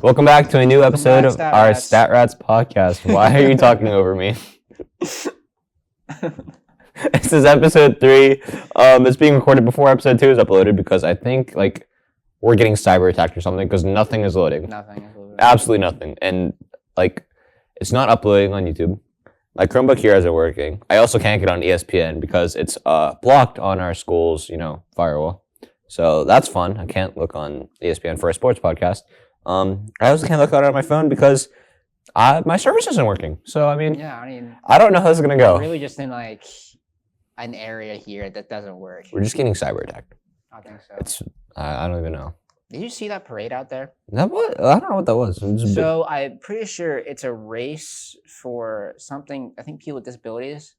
Welcome back to a new episode of Stat our Rats. Stat Rats podcast. Why are you talking over me? This is episode 3. It's being recorded before episode 2 is uploaded because I think we're getting cyber attacked or something because nothing is loading. Nothing is loading. Absolutely nothing. And it's not uploading on YouTube. My Chromebook here isn't working. I also can't get on ESPN because it's blocked on our school's, firewall. So that's fun. I can't look on ESPN for a sports podcast. I also can't look on my phone because my service isn't working. So, I don't know how this is going to go. We're really just in an area here that doesn't work. We're just getting cyber attacked. I think so. It's I don't even know. Did you see that parade out there? That what? I don't know what that was. So I'm pretty sure it's a race for something. I think people with disabilities.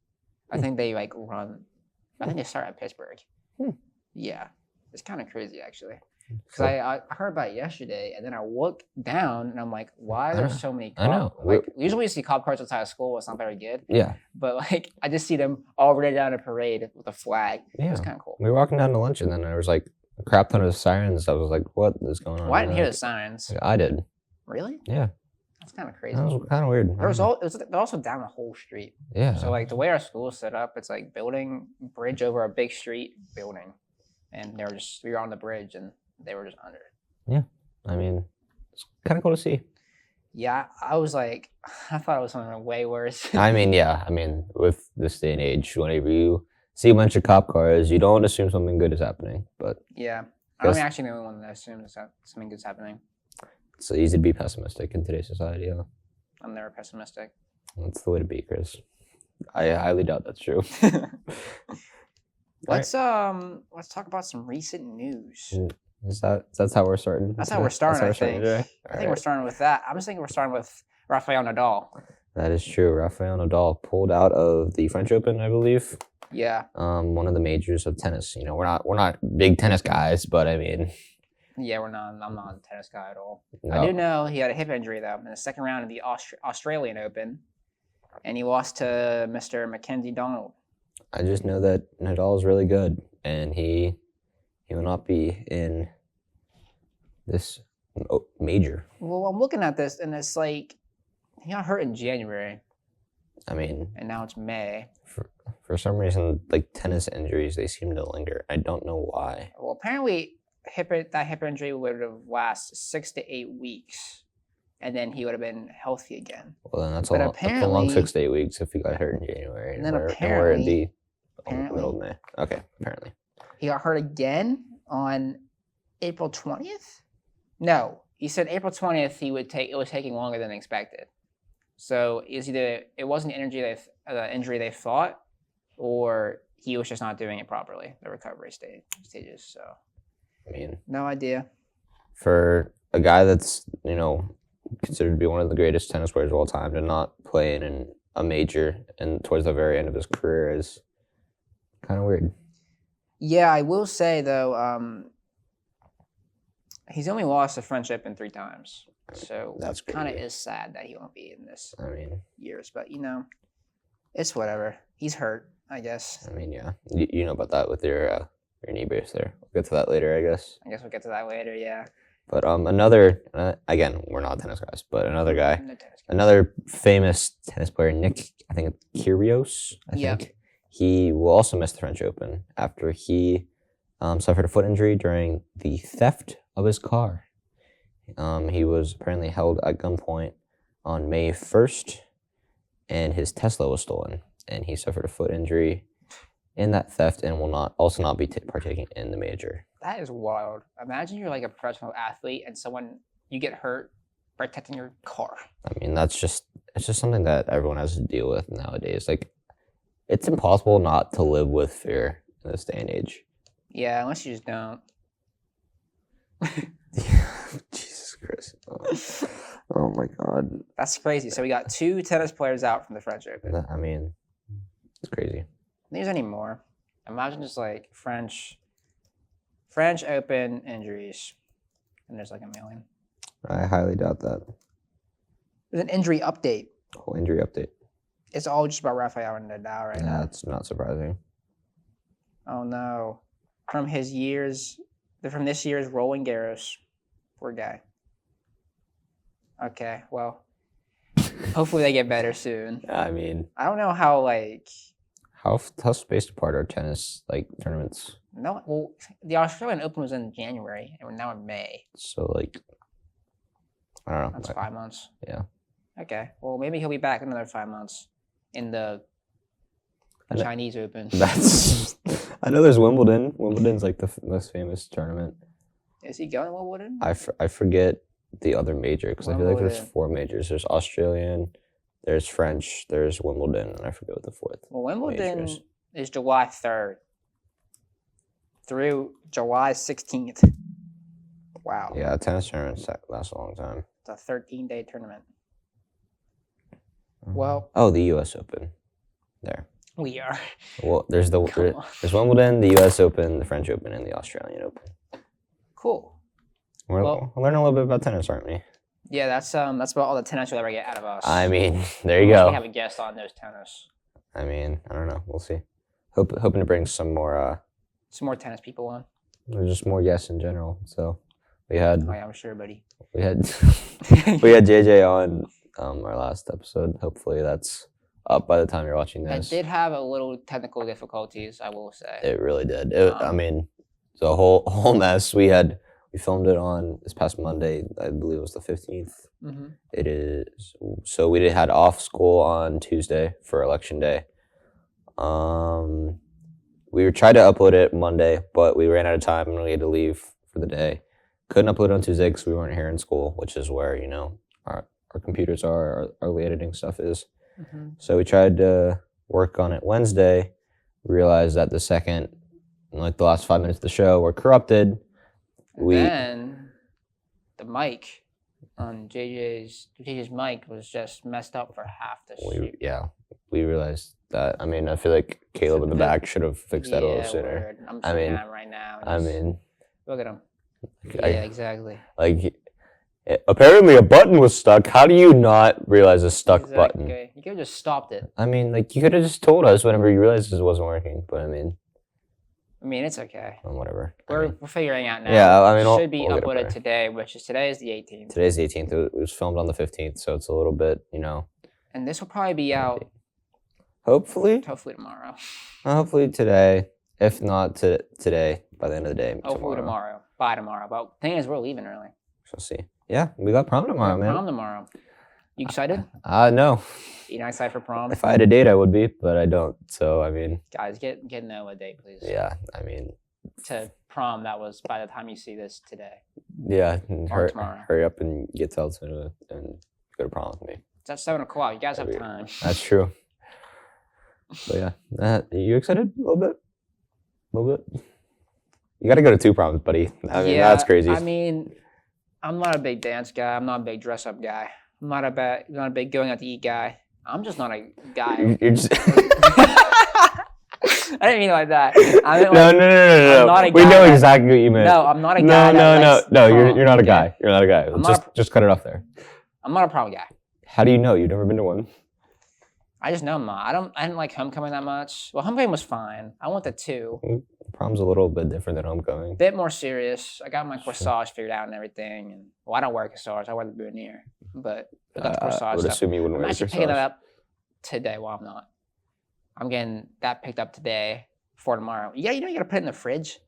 I think they run. I think they start at Pittsburgh. Yeah, it's kind of crazy actually. Because I heard about it yesterday, and then I looked down, and I'm like, why are there so many cops? I know. Usually we see cop cars outside of school. It's not very good. Yeah. But I just see them all ready down a parade with a flag. Yeah. It's kind of cool. We were walking down to lunch, and then there was a crap ton of sirens. I was like, what is going on? Well, I didn't hear the sirens. I did. Really? Yeah. That's kind of crazy. That was kind of weird. They're also down the whole street. Yeah. So the way our school is set up, it's building bridge over a big street building, and we were on the bridge and they were just under. Yeah. It's kind of cool to see. Yeah, I was I thought it was something way worse. With this day and age, whenever you see a bunch of cop cars, you don't assume something good is happening. But yeah, I'm actually the only one that assumes that something good's happening. It's so easy to be pessimistic in today's society. Huh? I'm never pessimistic. That's the way to be, Chris. I highly doubt that's true. Let's talk about some recent news. That's how we're starting? That's how we're starting, I think. I think we're starting with that. I'm just thinking we're starting with Rafael Nadal. That is true. Rafael Nadal pulled out of the French Open, I believe. Yeah. One of the majors of tennis. We're not big tennis guys, but yeah, we're not. I'm not a tennis guy at all. No. I do know he had a hip injury though in the second round of the Australian Open, and he lost to Mr. Mackenzie Donald. I just know that Nadal is really good, and he will not be in this major. Well, I'm looking at this, and it's he got hurt in January. And now it's May. For some reason, tennis injuries, they seem to linger. I don't know why. Well, apparently, that hip injury would have lasted 6 to 8 weeks, and then he would have been healthy again. Well, then that's a long 6 to 8 weeks if he got hurt in January. And then we're in the middle of May. Okay, apparently. He got hurt again on April 20th? No, he said April 20th it was taking longer than expected. So it wasn't the injury they thought, or he was just not doing it properly, the recovery stages. So, no idea. For a guy that's, considered to be one of the greatest tennis players of all time to not play in a major and towards the very end of his career is kind of weird. Yeah, I will say though, he's only lost the French Open 3 times, so that's kind of is sad that he won't be in this years. But it's whatever. He's hurt, I guess. Yeah, you know about that with your knee brace there. We'll get to that later, I guess. I guess we'll get to that later. Yeah. But another again, we're not tennis guys, but another guy, another famous tennis player, Nick, I think it's Kyrgios. I think. He will also miss the French Open after he suffered a foot injury during the theft of his car. He was apparently held at gunpoint on May 1st, and his Tesla was stolen, and he suffered a foot injury in that theft and will not be partaking in the major. That is wild. Imagine you're a professional athlete and you get hurt protecting your car. It's just something that everyone has to deal with nowadays. It's impossible not to live with fear in this day and age. Yeah, unless you just don't. Jesus Christ. Oh my God. That's crazy. So we got 2 tennis players out from the French Open. It's crazy. If there's any more. Imagine just French Open injuries. And there's a million. I highly doubt that. There's an injury update. Whole injury update. It's all just about Rafael Nadal right now. That's not surprising. Oh no. From this year's Roland Garros. Poor guy. Okay, well, hopefully they get better soon. I mean, I don't know how like how spaced apart are tennis like tournaments? no. Well, the Australian Open was in January, and we're now in May. So like, I don't know. That's like, 5 months. Yeah. Okay. Well, maybe he'll be back in another 5 months in the I know- Chinese Open. That's. I know there's Wimbledon. Wimbledon's like the most famous tournament. Is he going to Wimbledon? I forget the other major because I feel like there's Wimbledon. 4 majors. There's Australian, there's French, there's Wimbledon, and I forget what the 4th. Well, Wimbledon majors. is July 3rd through July 16th. Wow. Yeah, tennis tournaments last a long time. It's a 13-day tournament. Well, Oh, the U.S. Open. There. we are. Well, there's Come on. there's Wimbledon, the U.S. Open, the French Open, and the Australian Open. Cool. We're learning a little bit about tennis, aren't we? Yeah, that's about all the tennis you'll ever get out of us. I mean, there you Unless go. We have a guest on those tennis. I mean, I don't know. We'll see. Hoping to bring some more, Some more tennis people on. just more guests in general. So we had Oh yeah, I'm sure, buddy. we had we had JJ on our last episode. Hopefully that's up by the time you're watching I this. did have a little technical difficulties, I will say. It really did. I Um, mean, the whole mess. We filmed it on this past Monday. I believe it was the 15th. hmm It is. So we had off school on Tuesday for election day. We tried to upload it Monday, but we ran out of time and we had to leave for the day. Couldn't upload it on Tuesday because we weren't here in school, which is where our computers are, our early editing stuff is. hmm So we tried to work on it Wednesday. Realized that the second, like the last 5 minutes of the show, were corrupted. Then the mic on JJ's mic was just messed up for half the shoot. We realized that. I mean, I feel like Caleb in the back should have fixed that a little sooner. Word. I'm I looking mean- at him right now. I He's- mean, look at him. I- Yeah, exactly. like apparently a button was stuck. How do you not realize a stuck button? Exactly. You could have just stopped it. I mean, like you could have just told us whenever you realized this wasn't working. But I mean, I mean, it's okay. whatever. I We're mean, figuring out now. yeah, I mean, It we'll- should be we'll get it uploaded better. today, which is today is the 18th, today's the 18th. It was filmed on the 15th, so it's a little bit, and this will probably be out Hopefully tomorrow. Hopefully today. If not today, by the end of the day. Hopefully tomorrow. By tomorrow. But the thing is, we're leaving early. We'll see. Yeah, we got prom tomorrow, man. Prom tomorrow. You excited? No. You not excited for prom? If I had a date, I would be, but I don't. So I mean, Guys, get Noah a date, please. yeah. I mean, To prom, that was by the time you see this today. yeah. and Or tomorrow. Hurry up and get to Altoona and go to prom with me. It's at 7 o'clock. You guys have That'd be- time. That's true. But yeah, you excited a little bit? A little bit. You got to go to 2 proms, buddy. I mean, that's crazy. I mean, I'm not a big dance guy. I'm not a big dress up guy. I'm not a big going out to eat guy. I'm just not a guy. You're just. I didn't mean it like that. I meant No, like, no. I'm not a We guy know that- exactly what you meant. no, I'm not a No, guy. that no. likes No, prom, you're not a okay? guy. You're not a guy. I'm not Just cut it off there. I'm not a prom guy. How do you know? You've never been to one. I just know I'm not. I didn't like homecoming that much. Well, homecoming was fine. I went to 2. Prom's a little bit different than homecoming. Bit more serious. I got my corsage figured out and everything. And well, I don't wear a corsage. I wear the boutonniere. But I got the I corsage would stuff. assume you wouldn't I'm wear actually your picking that corsage. up today. Well, I'm not. I'm getting that picked up today for tomorrow. You gotta put it in the fridge.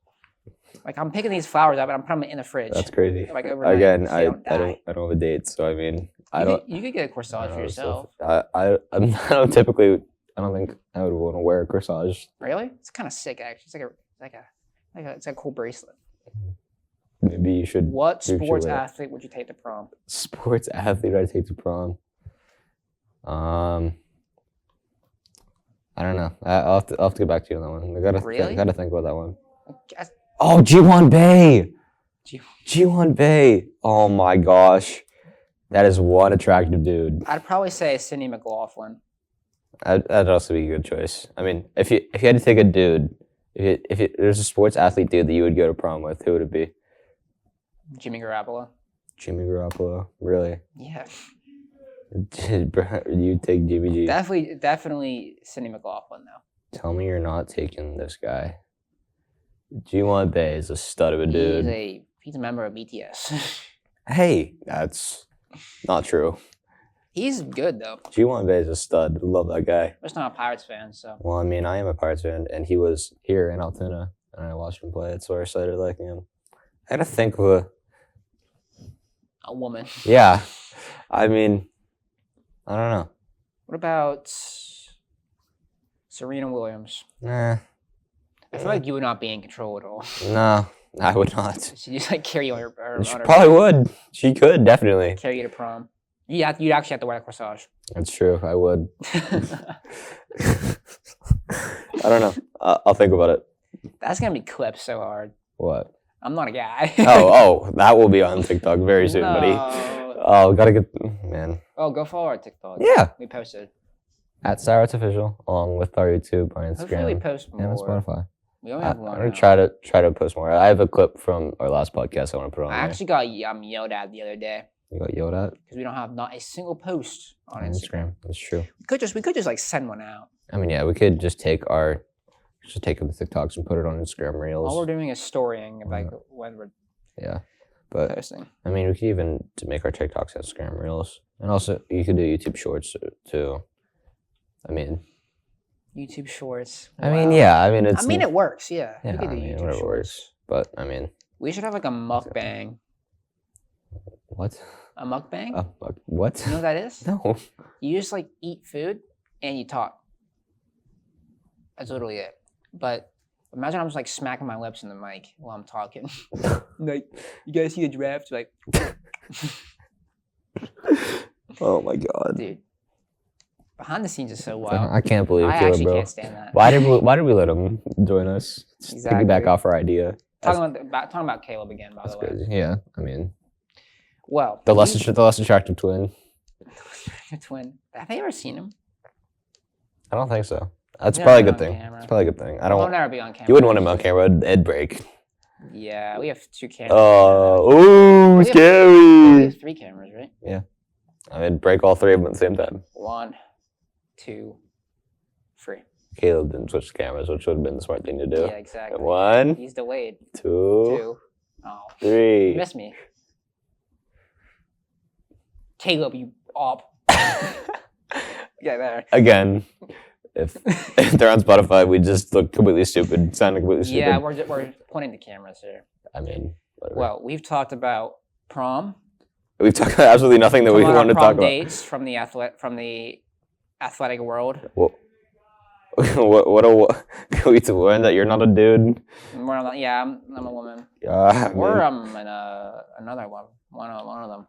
Like I'm picking these flowers up and I'm putting them in the fridge. That's crazy. Like overnight, Again, so they don't die. I don't have a date, so I mean, I don't. You could get a corsage I for don't know, yourself. so I don't typically. I don't think I would want to wear a corsage. Really? It's kind of sick actually. It's like a cool bracelet. Maybe you should. What maybe you should sports wear it. athlete would you take to prom? Sports athlete I take to prom. I don't know. I'll have to get back to you on that one. Really? Gotta think about that one. Guess- Oh, G1 Bay. G- G1 Bay. Oh my gosh, that is one attractive dude. I'd probably say Cindy McLaughlin. That'd also be a good choice. I mean, if you had to take a dude, if there's a sports athlete dude that you would go to prom with, who would it be? Jimmy Garoppolo. Jimmy Garoppolo. Really? Yeah. You take Jimmy G. Definitely Cindy McLaughlin though. Tell me you're not taking this guy. G1 Bay is a stud of a dude. He's a member of BTS. Hey, that's Not true. He's good though. G1 Bay is a stud. Love that guy. I'm just not a Pirates fan, so. Well, I mean, I am a Pirates fan, and he was here in Altoona, and I watched him play. That's where I started liking him. I gotta think of A woman. yeah. I mean, I don't know. What about Serena Williams? Nah. I feel like you would not be in control at all. No, I would not. She just like carry you on her She on her probably would. She could, definitely. carry you to prom. Yeah, you'd actually have to wear a corsage. That's true. I would. I don't know. I'll think about it. That's gonna be clipped so hard. What? I'm not a guy. Oh, that will be on TikTok very soon, buddy. No. Oh, gotta get, man. Oh, go follow our TikTok. Yeah. We posted. At Sarah's Official, along with our YouTube, our Hopefully we Instagram, post and on more. Spotify. We only I'm have one. gonna now. try to post more. I have a clip from our last podcast I want to put on I there. actually got yelled at the other day You got yelled at because we don't have not a single post on on Instagram. Instagram. That's true. We could just like send one out. I mean, yeah, we could just take the TikToks and put it on Instagram Reels. All we're doing is storying like when we're Yeah, but posting. I mean, we could even make our TikToks Instagram Reels, and also you could do YouTube Shorts too. I mean, YouTube Shorts. I mean, Wow. yeah, I mean it's. I mean, it works. Yeah. Yeah, We could I do mean, YouTube whatever Shorts. works. But I mean, We should have like a mukbang. what? A mukbang? What? You know what that is? No. You just like eat food and you talk. That's literally it. But imagine I'm just like smacking my lips in the mic while I'm talking. Like, you guys see the draft? Like, Oh my god. dude, behind the scenes is so wild. I can't believe I Caleb, actually bro. can't stand that. Why did we let him join us? Just Exactly. piggyback off our idea. Talking about Caleb again, by That's the way. crazy. Yeah, I mean, Well, the less attractive twin. your twin. Have they ever seen him? I don't think so. That's Never probably a been good on thing. camera. It's probably a good thing. I He'll don't. never be on camera. You wouldn't want him on camera. It'd break. Yeah, we have 2 cameras. Oh, We scary. have 3 cameras, right? I mean, break all 3 of them at the same time. 1, 2, 3. Caleb didn't switch cameras, which would have been the smart thing to do. Yeah, exactly. 1, He's delayed. 2, 2. Oh, 3. you missed me. Caleb, you op. Yeah, there. Again, if they're on Spotify, we just look completely stupid, sounding completely stupid. Yeah, we're pointing the cameras here. I mean, whatever. Well, we've talked about prom. We've talked about absolutely nothing that we Talked about wanted to prom talk about. dates from the athletic world. What can we learn that you're not a dude? I'm a woman. I Or mean, another one. One of them.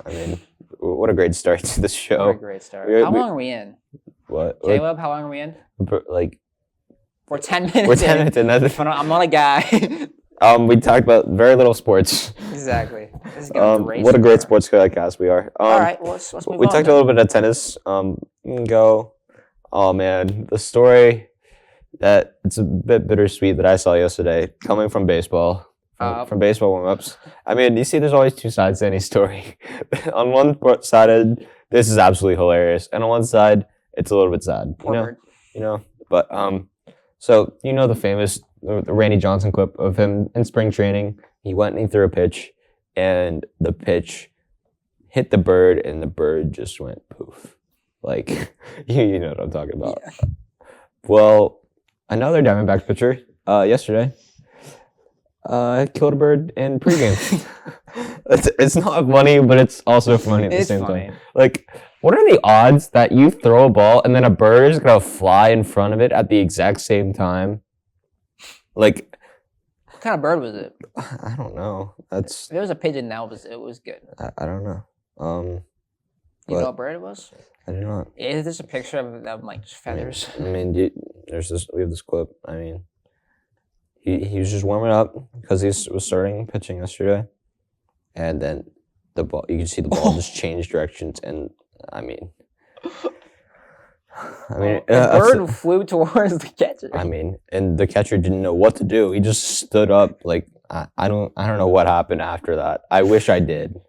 I mean, what a great start to this What a show. great start. we- How we- long are we in? What? Caleb, how long are we in? Like, We're 10 minutes we're 10 in. minutes in. That's, I'm not a guy. we talked about very little sports. Exactly. This is gonna be What a great sport. sports podcast we are. All right, well, let's move We on. talked a little bit of tennis. We can go. Oh man, the story that it's a bit bittersweet that I saw yesterday, coming from baseball, from baseball warm-ups. I mean, you see, there's always 2 sides to any story. On one side, this is absolutely hilarious, and on one side, it's a little bit sad. Poor bird. But so the famous the Randy Johnson clip of him in spring training. He went and he threw a pitch, and the pitch hit the bird, and the bird just went poof. Like, you know what I'm talking about. Yeah. Well, another Diamondbacks pitcher yesterday killed a bird in pregame. it's not funny, but it's also funny at the It's same funny. time. Like, what are the odds that you throw a ball and then a bird is gonna fly in front of it at the exact same time? Like, What kind of bird was it? I don't know. That's If it was a pigeon, it was good. I don't know. You But- know what bird it was? I do not. Is this a picture of like just feathers? I mean, we have this clip. I mean, he was just warming up because he was starting pitching yesterday, and then the ball. You can see the ball just change directions, and I mean, The bird flew towards the catcher. I mean, and the catcher didn't know what to do. He just stood up. Like, I don't know what happened after that. I wish I did,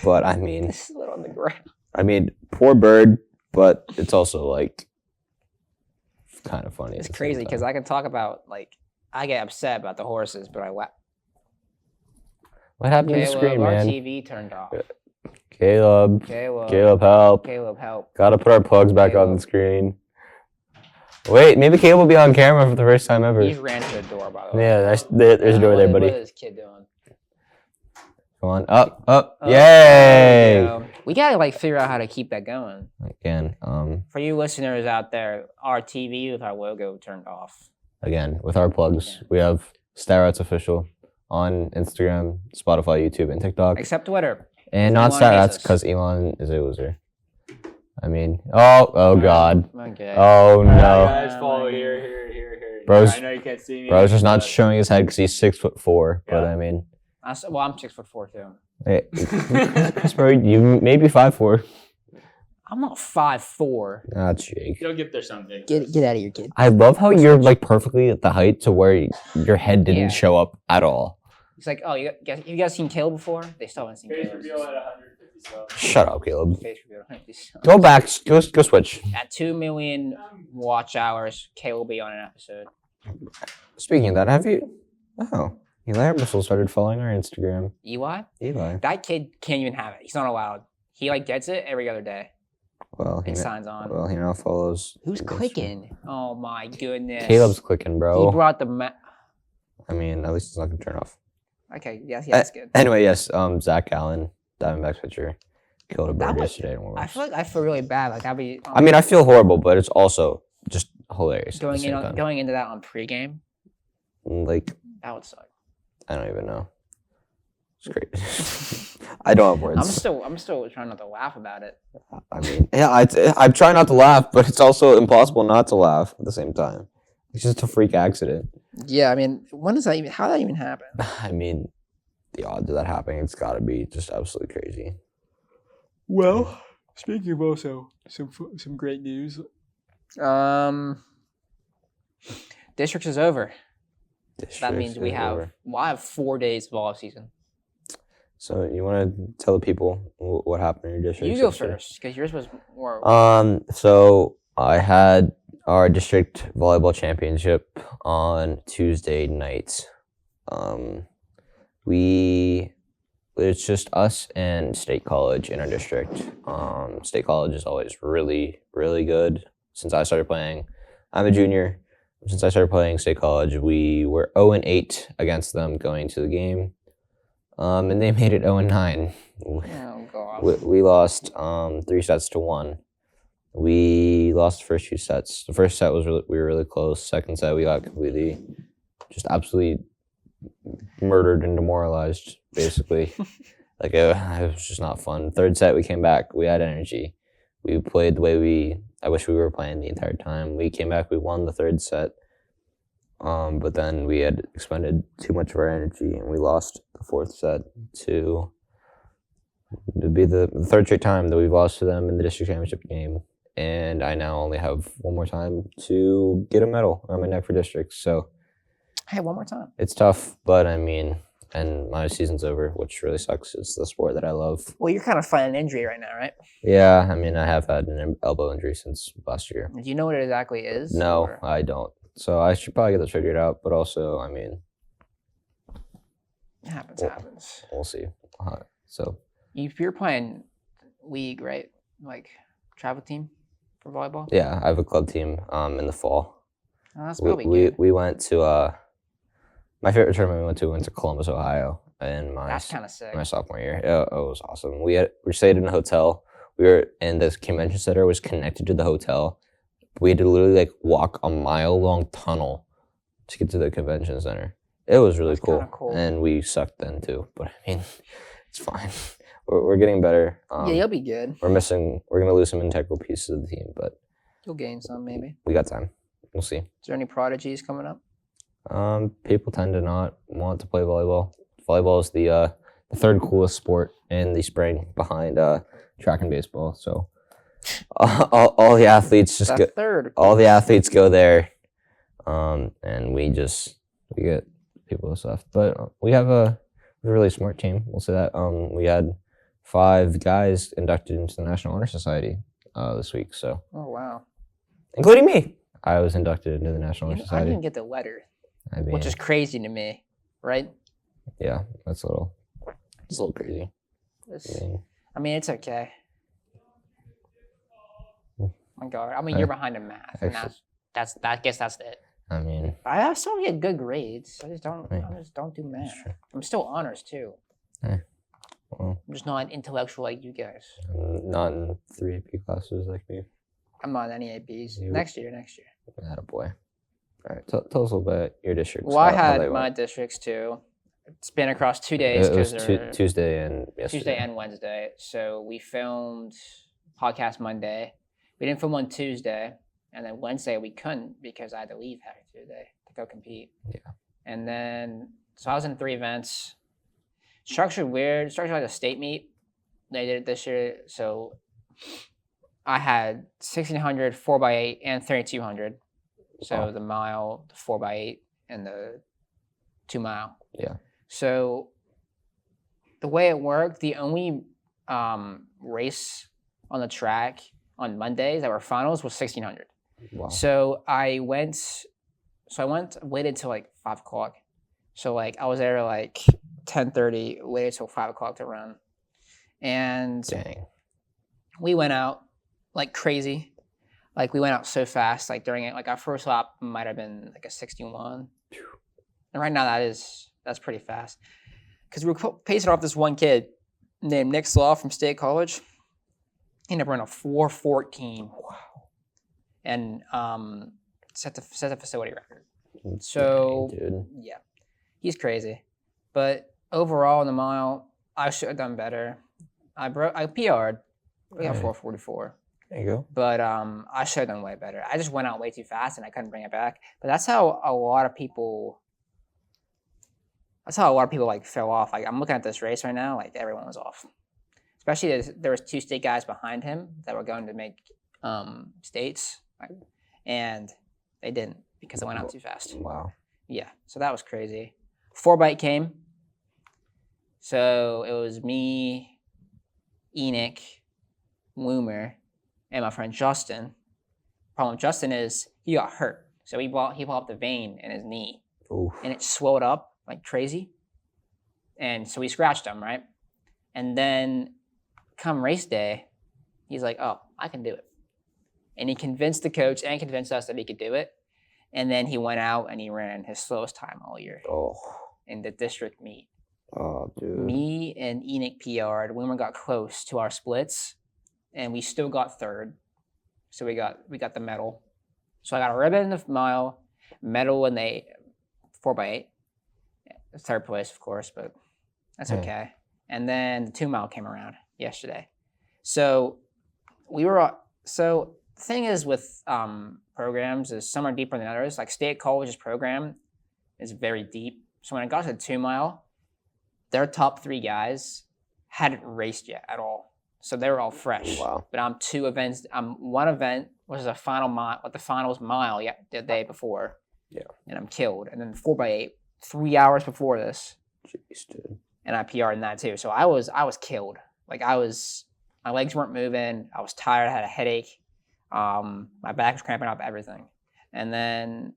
but I mean, This is on the ground. I mean, poor bird. But it's also like kind of funny. It's crazy because I can talk about I get upset about the horses, but I laugh. What happened to the screen, our man? TV turned off. Caleb. Caleb. Caleb, help. Caleb, help. Gotta put our plugs back on the Caleb. screen. Wait, maybe Caleb will be on camera for the first time ever. He just ran to the door, by the way. Yeah, there's a door there, buddy. What is this kid doing? Come on, up. Oh, Yay! there we go. We gotta like figure out how to keep that going. Again, For you listeners out there, our TV with our logo turned off. again, with our plugs, we have Starouts Official on Instagram, Spotify, YouTube, and TikTok. Except Twitter. And not Elon hates Starouts us. because Elon is a loser. I mean, oh God. Okay. Oh no. Guys, follow here. Bro's- I know you can't see me. Bro's just not but- showing his head because he's 6'4", but Yeah. I mean, I'm 6'4" too. hey, Chris, bro, you may be 5'4". I'm not 5'4". Ah, Jake. You'll get there someday. Get out of here, kid. I love how you're like perfectly at the height to where your head didn't Yeah. show up at all. He's like, oh, you guys seen Caleb before? They still haven't seen Face Caleb. reveal at 150 subs. Shut up, Caleb. Face reveal. 150 subs. Go back. Go switch. At 2 million watch hours, Caleb will be on an episode. Speaking of that, have you? Oh, Eli Ebersol started following our Instagram. Eli? Eli. That kid can't even have it. He's not allowed. He like gets it every other day Well, and signs on. he now follows. Who's the Instagram. clicking? Oh my goodness. Caleb's clicking, bro. He brought the I mean, at least it's not gonna turn off. Okay, yeah, that's good. Anyway, yes. Zach Allen, Diamondbacks pitcher, killed a That bird was- yesterday in Warmers. I feel like I feel really bad. Like I'll be. I mean, I feel horrible, but it's also just hilarious. going at the same in time. going into that on pregame. Like, That would suck. I don't even know. It's great. I don't have words. I'm still trying not to laugh about it. I mean, yeah, I'm trying not to laugh, but it's also impossible not to laugh at the same time. It's just a freak accident. Yeah, I mean, when does that even? How did that even happen? I mean, the odds of that happening, it's got to be just absolutely crazy. Well, speaking of also some great news. Districts is over. That Districts means we is have over. I have 4 days of off season. So you want to tell the people what happened in your district? You go yesterday? first because yours was more. So I had our district volleyball championship on Tuesday night. It's just us and State College in our district. State College is always really, really good. Since I started playing, I'm a junior. Since I started playing State College, we were 0-8 against them going to the game. And they made it 0-9. Oh god. We lost 3-1. We lost the first 2 sets. The first set we were really close. Second set we got completely, just absolutely murdered and demoralized. Basically, like it was just not fun. Third set we came back. We had energy. We played the way I wish we were playing the entire time. We came back. We won the third set. But then we had expended too much of our energy and we lost the fourth set to be the third straight time that we've lost to them in the district championship game. And I now only have one more time to get a medal on my neck for districts. So Hey, one more time. it's tough, but I mean, and my season's over, which really sucks. It's the sport that I love. Well, you're kind of fighting an injury right now, right? Yeah, I mean, I have had an elbow injury since last year. Do you know what it exactly is? No, or- I don't. So I should probably get this figured out, but also, I mean, It happens. Well- Happens. we'll see. So You're playing league, right? Like travel team for volleyball. yeah, I have a club team in the fall. Oh, that's We, probably we, good. we went to my favorite tournament we went to Columbus, Ohio, in That's kind of sick. my sophomore year. It was awesome. We stayed in a hotel. We were in this convention center was connected to the hotel. We had to literally like walk a mile-long tunnel to get to the convention center. It was really That's cool. kinda cool. And we sucked then too. But I mean, it's fine. We're getting better. Yeah, you'll be good. We're gonna lose some integral pieces of the team, but You'll gain some, maybe. we got time. We'll see. Is there any prodigies coming up? People tend to not want to play volleyball. Volleyball is the third coolest sport in the spring behind track and baseball. So all the athletes just The go. third. All the athletes go there, and we get people and stuff. But we have a really smart team. We'll say that. We had 5 guys inducted into the National Honor Society this week. So Oh wow. including me, I was inducted into the National Honor I Society. didn't get the letter, I mean, which is crazy to me, right? yeah, it's a little crazy. It's- I mean, I mean, it's okay. Hmm. My God, I'm a year behind in math, and Actually- I guess that's it. I mean, But I still get good grades. I just Right. don't do math. that's true. I'm still honors too. Well, I'm just not intellectual like you guys. I'm not in 3 AP classes like me. I'm not any APs. You- Next year. Attaboy. All right, tell us a little bit about your district. Well, I had my districts too. It's been across 2 days It was because Tuesday and yesterday. Tuesday and Wednesday. So we filmed podcast Monday. We didn't film on Tuesday, and then Wednesday we couldn't because I had to leave after Tuesday to go compete. Yeah. And then so I was in 3 events. Structured weird. Structured like a state meet. They did it this year. So I had 1600, 4x8, and 3200. So Wow. the mile, the 4x8, and the 2 mile. Yeah. So the way it worked, the only race on the track on Mondays that were finals was 1600. Wow. So I waited till like 5 o'clock. So like I was there like 10:30, waited till 5 o'clock to run. And Dang. we went out like crazy. Like we went out so fast, like during it, like our first lap might have been like a 61. And right now that's pretty fast. Because we were pacing off this one kid named Nick Slaw from State College. He ended up running a 4:14. Wow. And set the facility record. So Dang, dude. yeah, he's crazy. But overall in the mile, I should have done better. I PR'd. We got Right. 4:44. There you go. But I should have done way better. I just went out way too fast and I couldn't bring it back. But that's how a lot of people. That's how a lot of people like fell off. Like I'm looking at this race right now, like everyone was off. Especially there was 2 state guys behind him that were going to make states, and they didn't because they went out too fast. Wow. Yeah, so that was crazy. 4x8 came. So it was me, Enoch, Woomer, and my friend Justin. Problem with Justin is he got hurt. So he blew up the vein in his knee, Oof. and it swelled up like crazy. And so we scratched him, right? And then come race day, he's like, oh, I can do it. And he convinced the coach and convinced us that he could do it. And then he went out and he ran his slowest time all year Oh. in the district meet. Oh, dude. Me and Enoch PR'd. Wimmer got close to our splits, and we still got 3rd. So we got the medal. So I got a ribbon in the mile, medal in the 4x8. 3rd place, of course, but that's Yeah. okay. And then the 2 mile came around yesterday. So the thing is with programs is some are deeper than others. Like State College's program is very deep. So when I got to the 2 mile, their top 3 guys hadn't raced yet at all. So they were all fresh. Wow. But I'm 2 events. One event was a final mile, the finals mile the day before. Yeah. And I'm killed. And then 4x8, 3 hours before this, Jeez, dude. and I PR'd in that too. So I was killed. Like my legs weren't moving. I was tired. I had a headache. My back was cramping up. Everything. And then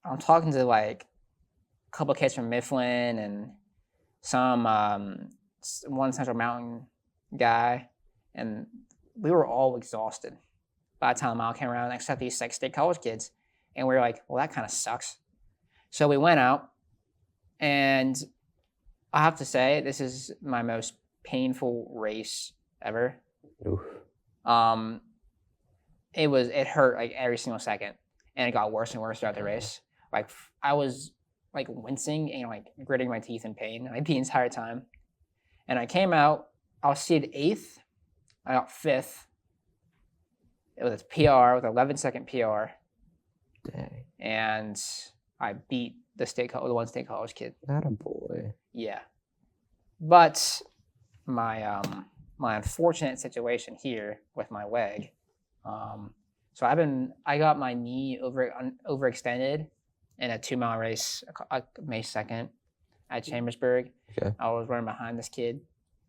I'm talking to like a couple of kids from Mifflin and some one Central Mountain guy, and we were all exhausted by the time the mile came around, except these like State College kids. And we were like, well, that kind of sucks. So we went out, and I have to say, this is my most painful race ever. Oof. It hurt like every single second, and it got worse and worse throughout the race. Like I was like wincing and like gritting my teeth in pain like the entire time. And I came out, I was seated 8th, I got 5th. It was a PR with 11-second PR, Dang. and I beat the one State College kid. Attaboy. Yeah, but my my unfortunate situation here with my leg. So I got my knee overextended in a 2 mile race, May 2nd at Chambersburg. Okay. I was running behind this kid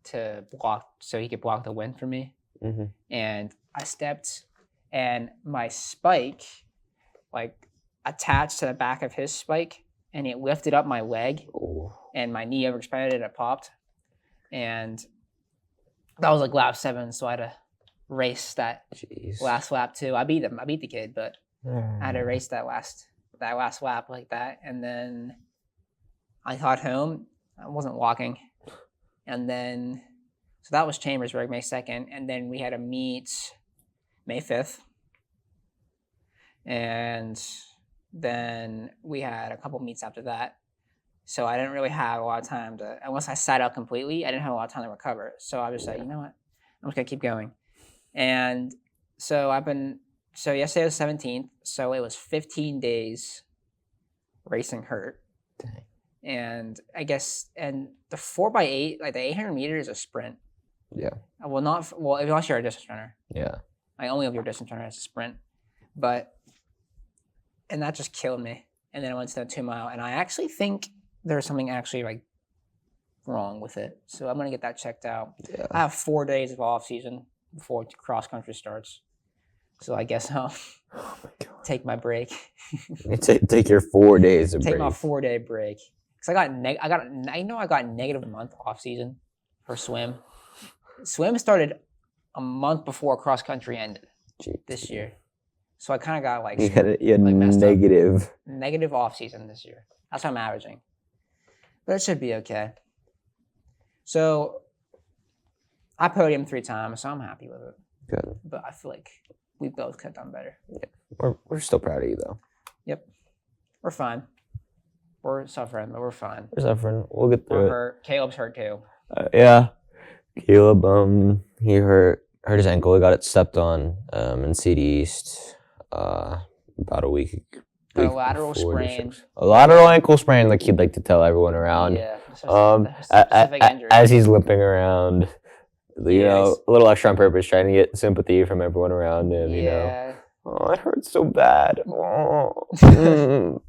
to block, so he could block the wind for me. Mm-hmm. And I stepped, and my spike, like, attached to the back of his spike, and it lifted up my leg, Oh. and my knee overextended, and it popped. And that was like lap 7, so I had to race that Jeez. last lap too. I beat him. I beat the kid, but I had to race that last lap like that, and then I got home. I wasn't walking, and then so that was Chambersburg, May 2nd, and then we had a meet May 5th, and then we had a couple meets after that. So I didn't really have a lot of time to, unless I sat out completely, I didn't have a lot of time to recover. So I was like, you know what, I'm just gonna keep going, and so So yesterday was 17th, so it was 15 days racing hurt. Dang. And I guess, and the 4x8, like the 800 meters is a sprint. Yeah. Well, unless you're a distance runner. Yeah. Like only if you're a distance runner, it's a sprint. But, and that just killed me. And then I went to the 2 mile, and I actually think there's something actually like wrong with it. So I'm going to get that checked out. Yeah. I have 4 days of off season before cross country starts. So I guess I'll Oh my god. take my break. You take your 4 days of Take break. my 4-day break. Cause I got negative month off season for swim. Swim started a month before cross country ended Jeez. this year. So I kind of got like You had like messed up. negative. Negative off season this year. That's what I'm averaging. But it should be okay. So I podiumed 3 times, so I'm happy with it. Good. But I feel like we both could have done better. We're still proud of you though. We're fine. We're suffering, but we're fine. We're suffering. We'll get We're through it. hurt. Caleb's hurt too. Yeah. Caleb, he hurt his ankle. He got it stepped on in CD East about a week. Got a week lateral before the sprain. shows. A lateral ankle sprain, like he'd like to tell everyone around. Yeah. Specific as he's limping around, you know, Yes. a little extra on purpose, trying to get sympathy from everyone around him. You know, Yeah. oh, it hurts so bad. Oh.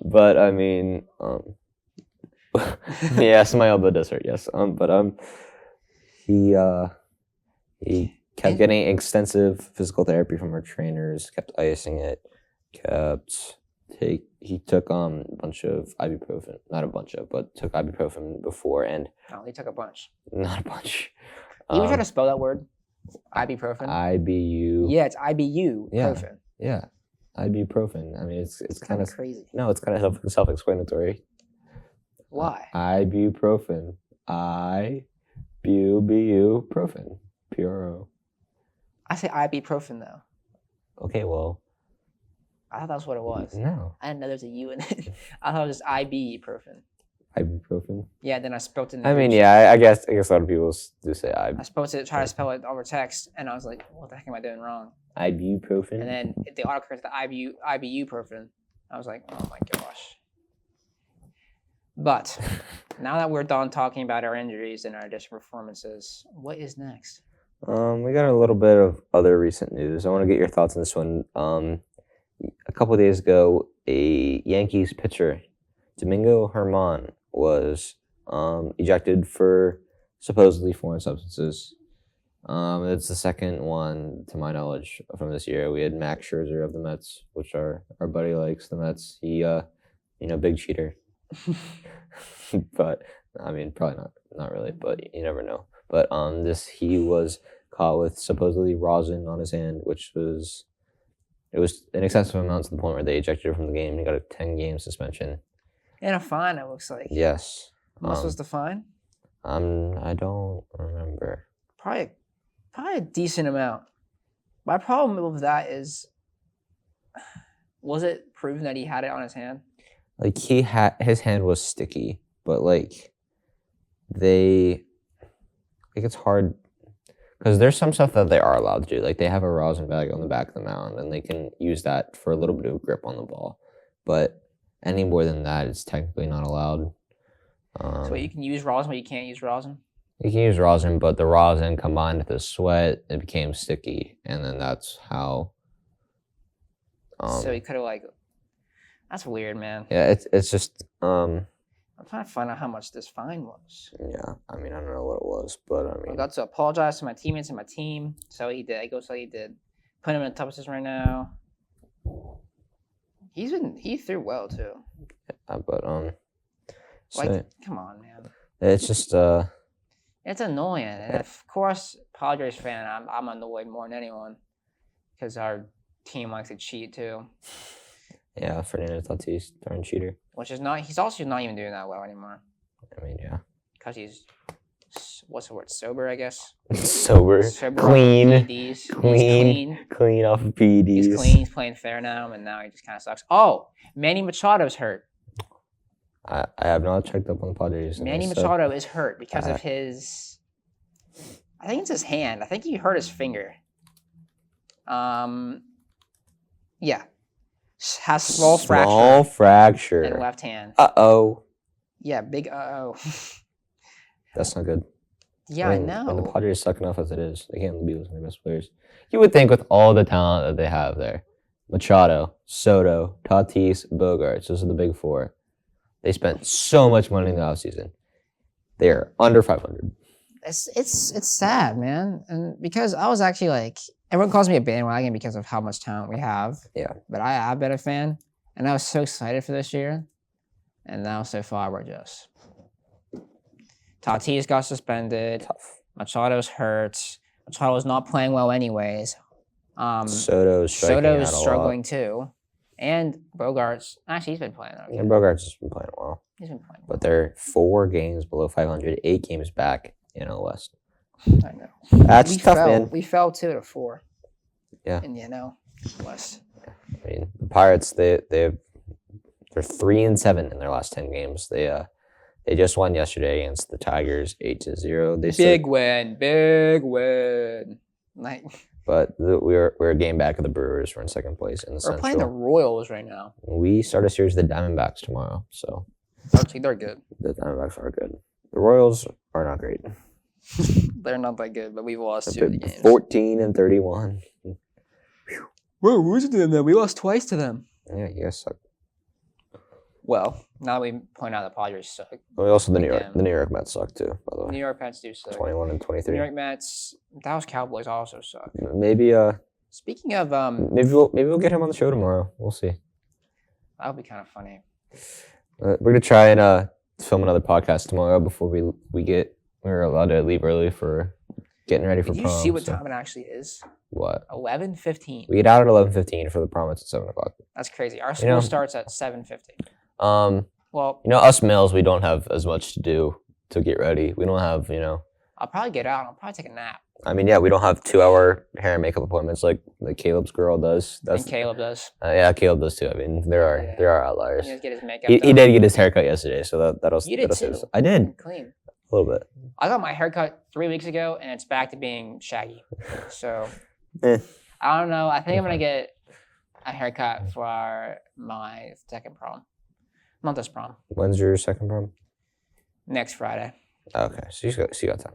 But I mean, yes, my elbow does hurt. Yes, but he kept getting extensive physical therapy from our trainers. Kept icing it. He took a bunch of ibuprofen, not a bunch of, but took ibuprofen before, and Oh, he took a bunch. not a bunch. You ever try to spell that word? Ibuprofen? IBU. Yeah, it's IBU. Yeah. Profen. Yeah, ibuprofen. I mean, it's kind of crazy. no, it's kind of self-explanatory. Why? Ibuprofen. Ibuprofen. PRO. I say ibuprofen though. Okay, well, I thought that's what it was. no. I didn't know there's a U in it. I thought it was just ibuprofen. Ibuprofen. Yeah, then I spelled it in the I mean, group yeah, I guess a lot of people do say I supposed to try to spell it over text, and I was like, what the heck am I doing wrong? ibuprofen. And then the autocorrect the ibuprofen. I was like, oh my gosh. But now that we're done talking about our injuries and our different performances, what is next? We got a little bit of other recent news. I want to get your thoughts on this one. A couple of days ago, a Yankees pitcher, Domingo Germán, was ejected for supposedly foreign substances. It's the second one, to my knowledge, from this year. We had Max Scherzer of the Mets, which our buddy likes the Mets. He, big cheater. But I mean, probably not really, but you never know. But he was caught with supposedly rosin on his hand, which was an excessive amount to the point where they ejected him from the game. He got a 10-game suspension. And a fine, it looks like. Yes. How much was the fine? I don't remember. Probably a decent amount. My problem with that is, was it proven that he had it on his hand? Like his hand was sticky, but it's hard because there's some stuff that they are allowed to do. Like they have a rosin bag on the back of the mound, and they can use that for a little bit of grip on the ball. But any more than that, it's technically not allowed. So you can use rosin, but you can't use rosin? You can use rosin, but the rosin combined with the sweat, it became sticky, and then that's how. So he could have that's weird, man. Yeah, it's just I'm trying to find out how much this fine was. yeah. I mean, I don't know what it was, but I I mean, got to apologize to my teammates and my team. So he did. So he did. Put him in a tough position right now. He threw well too. but so Come on, man. it's just It It's annoying, and of course, Padres fan, I'm annoyed more than anyone because our team likes to cheat too. Yeah, Fernando Tatis, darn cheater. Which is not. He's also not even doing that well anymore I mean, yeah. because he's what's the word? Sober, I guess. Sober, Sober clean, off of PEDs. He's clean. Clean off of PEDs. He's clean. He's playing fair now, and now he just kind of sucks. Oh, Manny Machado's hurt. I have not checked up on the Padres. Manny Machado is hurt because of his. I think it's his hand. I think he hurt his finger. Yeah. Has small fracture in left hand. Uh-oh. Yeah, big uh-oh. That's not good. Yeah, I know. When the Padres suck enough as it is, they can't be losing their best players. You would think with all the talent that they have there, Machado, Soto, Tatis, Bogarts, those are the big four. They spent so much money in the offseason. They are under 500. It's sad, man. And because I was actually like, everyone calls me a bandwagon because of how much talent we have. Yeah. But I've been a fan, and I was so excited for this year. And now so far we're just. Tatis got suspended. Tough. Machado's hurt. Machado's not playing well anyways. Soto's struggling too. And Bogarts, actually he's been playing okay. And Bogarts has been playing well. He's been playing well. But they're 4 games below 500, 8 games back in the West. I know. That's tough, man. We fell 2-4. Yeah. In the West. I mean, the Pirates, they're 3-7 in their last 10 games. They just won yesterday against the Tigers, 8-0. Big win. Like. But we're a game back of the Brewers. We're in second place in the Central. We're playing the Royals right now. We start a series with the Diamondbacks tomorrow, so. Actually, they're good. The Diamondbacks are good. The Royals are not great. They're not that good, but we've lost 2 of the games. 14-31. We're losing to them, though. We lost twice to them. Yeah, you guys suck. Well, now we point out the Padres suck. Well, also the New York Mets suck too, by the way. New York Mets do suck. 21 and 23. New York Mets, Dallas Cowboys also suck. Maybe Speaking of maybe we'll get him on the show tomorrow. We'll see. That would be kind of funny. We're gonna try and film another podcast tomorrow before we're allowed to leave early for getting ready for prom. prom. Did you see what time it actually is? What? 11:15. We get out at 11:15 for the prom. It's at 7 o'clock. That's crazy. Our school starts at 7:50. Well, us males, we don't have as much to do to get ready. We don't have, I'll probably get out. I'll probably take a nap. I mean, yeah, we don't have 2-hour hair and makeup appointments like Caleb's girl does. And Caleb does. Yeah, Caleb does too. I mean, there are outliers. He does get his makeup he did get his haircut yesterday, so that'll. You did too. I did. Clean. A little bit. I got my haircut 3 weeks ago, and it's back to being shaggy. So, I don't know. I think I'm going to get a haircut for my second prom. Not this prom. When's your second prom? Next Friday. Okay, so you got time.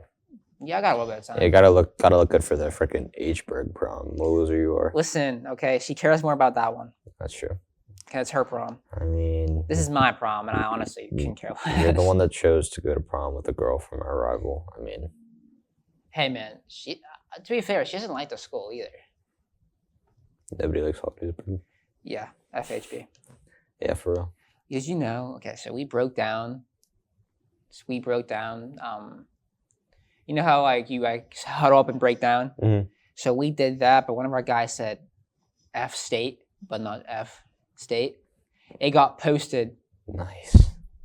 Yeah, I got a little bit of time. Yeah, gotta look good for the freaking Hberg prom. What loser you are. Listen, okay, she cares more about that one. That's true. Okay, it's her prom. I mean, this is my prom, and I honestly couldn't care less. You're the one that chose to go to prom with a girl from our rival. I mean, hey man, she. To be fair, she doesn't like the school either. Nobody likes Holidays. Yeah, FHB. Yeah, for real. Because okay, so we broke down. You know how you huddle up and break down? Mm-hmm. So we did that, but one of our guys said F state, but not F state. It got posted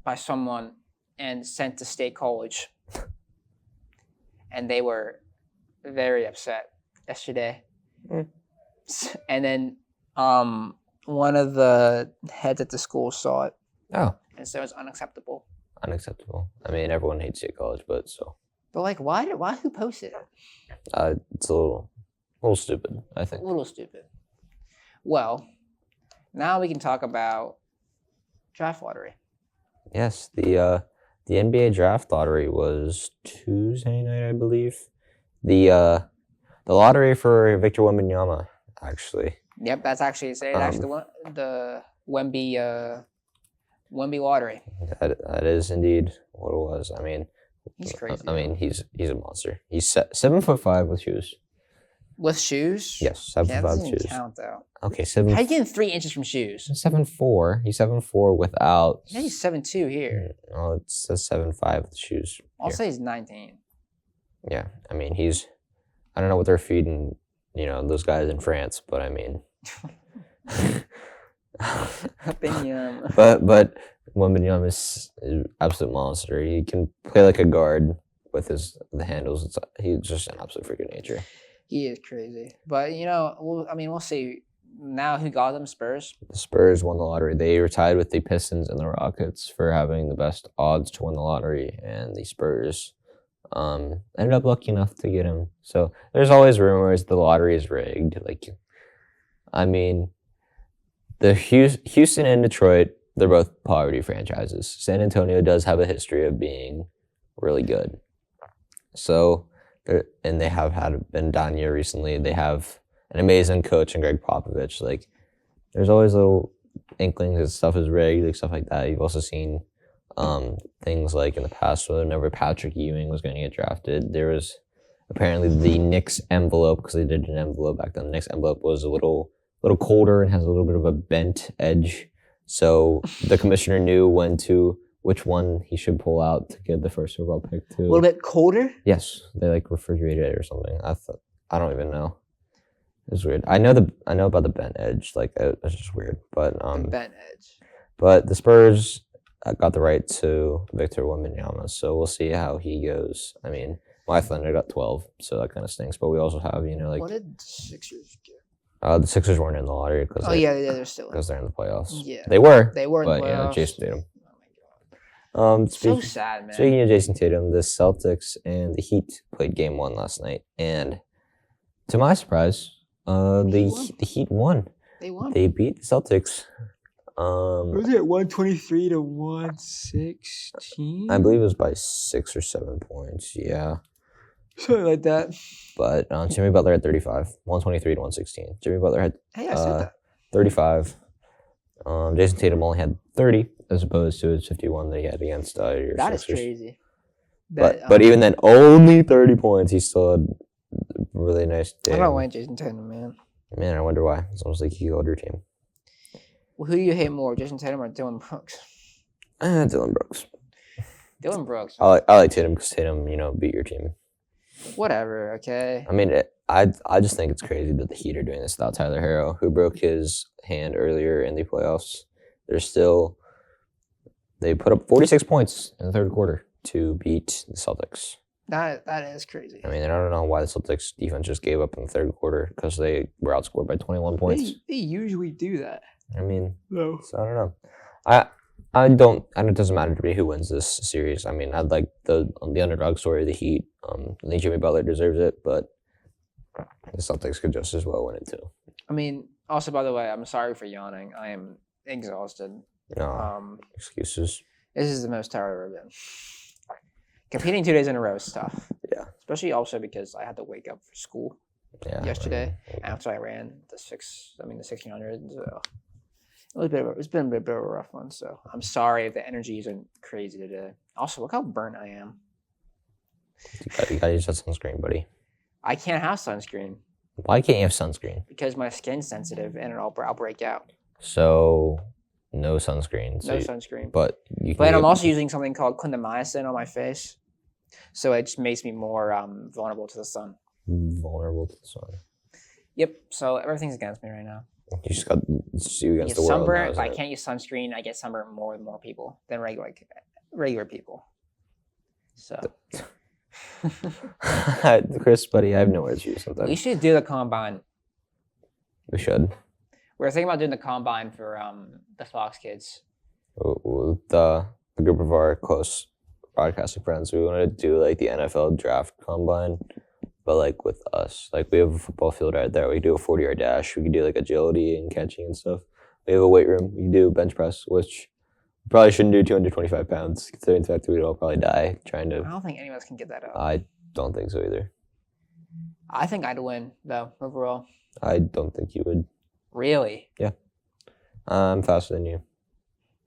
by someone and sent to State College. And they were very upset yesterday. Mm. And then one of the heads at the school saw it. Oh. And so it's unacceptable. Unacceptable. I mean, everyone hates State College, but so. But why who posted it? It's a little stupid, I think. A little stupid. Well, now we can talk about draft lottery. Yes, the NBA draft lottery was Tuesday night, I believe. The lottery for Victor Wembanyama, actually. Yep, that's actually the Wemby lottery. That is indeed what it was. I mean, he's crazy. I mean, he's a monster. He's 7'5" with shoes. With shoes? Yes, 7'5" with shoes. Doesn't count though. Okay, 7. How are you getting 3 inches from shoes? 7'4". He's 7'4" without. Yeah, he's 7'2" here. Oh, it says 7'5" with shoes. I'll say he's 19. Yeah, I mean I don't know what they're feeding, those guys in France, but I mean, Opinion. but Wembanyama is an absolute monster. He can play like a guard with the handles. He's just an absolute freak of nature. He is crazy, but we'll see. Now who got them? Spurs. The Spurs won the lottery. They were tied with the Pistons and the Rockets for having the best odds to win the lottery, and the Spurs ended up lucky enough to get him. So there's always rumors the lottery is rigged. I mean, the Houston and Detroit, they're both poverty franchises. San Antonio does have a history of being really good. So, and they have been down year recently. They have an amazing coach in Greg Popovich. There's always little inklings that stuff is rigged, stuff like that. You've also seen things like in the past whenever Patrick Ewing was going to get drafted, there was apparently the Knicks envelope, because they did an envelope back then. The Knicks envelope was a little colder and has a little bit of a bent edge. So the commissioner knew which one he should pull out to get the first overall pick to. A little bit colder? Yes, they refrigerated it or something. I don't even know. It's weird. I know about the bent edge. It's just weird. But bent edge. But the Spurs got the right to Victor Wembanyama, so we'll see how he goes. I mean, my Thunder got 12, so that kind of stinks. But we also have what did the Sixers get? The Sixers weren't in the lottery because they're still because they're in the playoffs. Yeah, they were. They were in the playoffs. Jason Tatum. Oh my god. So sad, man. Speaking of Jason Tatum, the Celtics and the Heat played Game 1 last night, and to my surprise, the Heat won. They won. They beat the Celtics. Was it 123 to 116? I believe it was by 6 or 7 points. Yeah. Something like that. But Jimmy Butler had 35, 123 to 116. Jimmy Butler had I said that. 35. Jason Tatum only had 30 as opposed to his 51 that he had against your That is Sixers. crazy. But even then, only 30 points. He still had a really nice day. I don't like Jason Tatum, man. Man, I wonder why. It's almost like he killed your team. Well, who do you hate more, Jason Tatum or Dylan Brooks? Dylan Brooks. Dylan Brooks. I like Tatum because Tatum, beat your team. Whatever, okay. I mean, I just think it's crazy that the Heat are doing this without Tyler Herro, who broke his hand earlier in the playoffs. They put up 46 points in the third quarter to beat the Celtics. That is crazy. I mean, I don't know why the Celtics defense just gave up in the third quarter because they were outscored by 21 points. They usually do that. I mean, No. so I don't know. I don't. And it doesn't matter to me who wins this series. I mean, I'd like the underdog story of the Heat. I think Jimmy Butler deserves it, but the Celtics could just as well win it too. I mean, also, by the way, I'm sorry for yawning. I am exhausted. No excuses. This is the most tired I've ever been. Competing 2 days in a row is tough. Yeah. Especially also because I had to wake up for school yesterday after I ran the 1600. So it's been a bit of a rough one. So I'm sorry if the energy isn't crazy today. Also, look how burnt I am. You gotta use that sunscreen, buddy. I can't have sunscreen Why can't you have sunscreen? because my skin's sensitive and I'll break out. So no sunscreen. No sunscreen. But you can. But I'm also using something called clindamycin on my face, so it just makes me more vulnerable to the sun. vulnerable to the sun. Yep. So everything's against me right now. You just got you I against get the world. sunburn. Now, If I isn't it? can't use sunscreen, I get sunburn more with more people than regular people. So Chris, buddy, I have nowhere to choose something. we should do the combine. We should. We're thinking about doing the combine for the Fox kids. With the group of our close broadcasting friends, we want to do like the NFL draft combine, but like with us. Like we have a football field right there. We do a 40-yard dash. We can do like agility and catching and stuff. We have a weight room. We can do bench press, which we probably shouldn't do 225 pounds, considering the fact that we'd all probably die trying I to. don't think any of us can get that up. I don't think so either. I think I'd win though overall. I don't think you would. Really? I'm faster than you.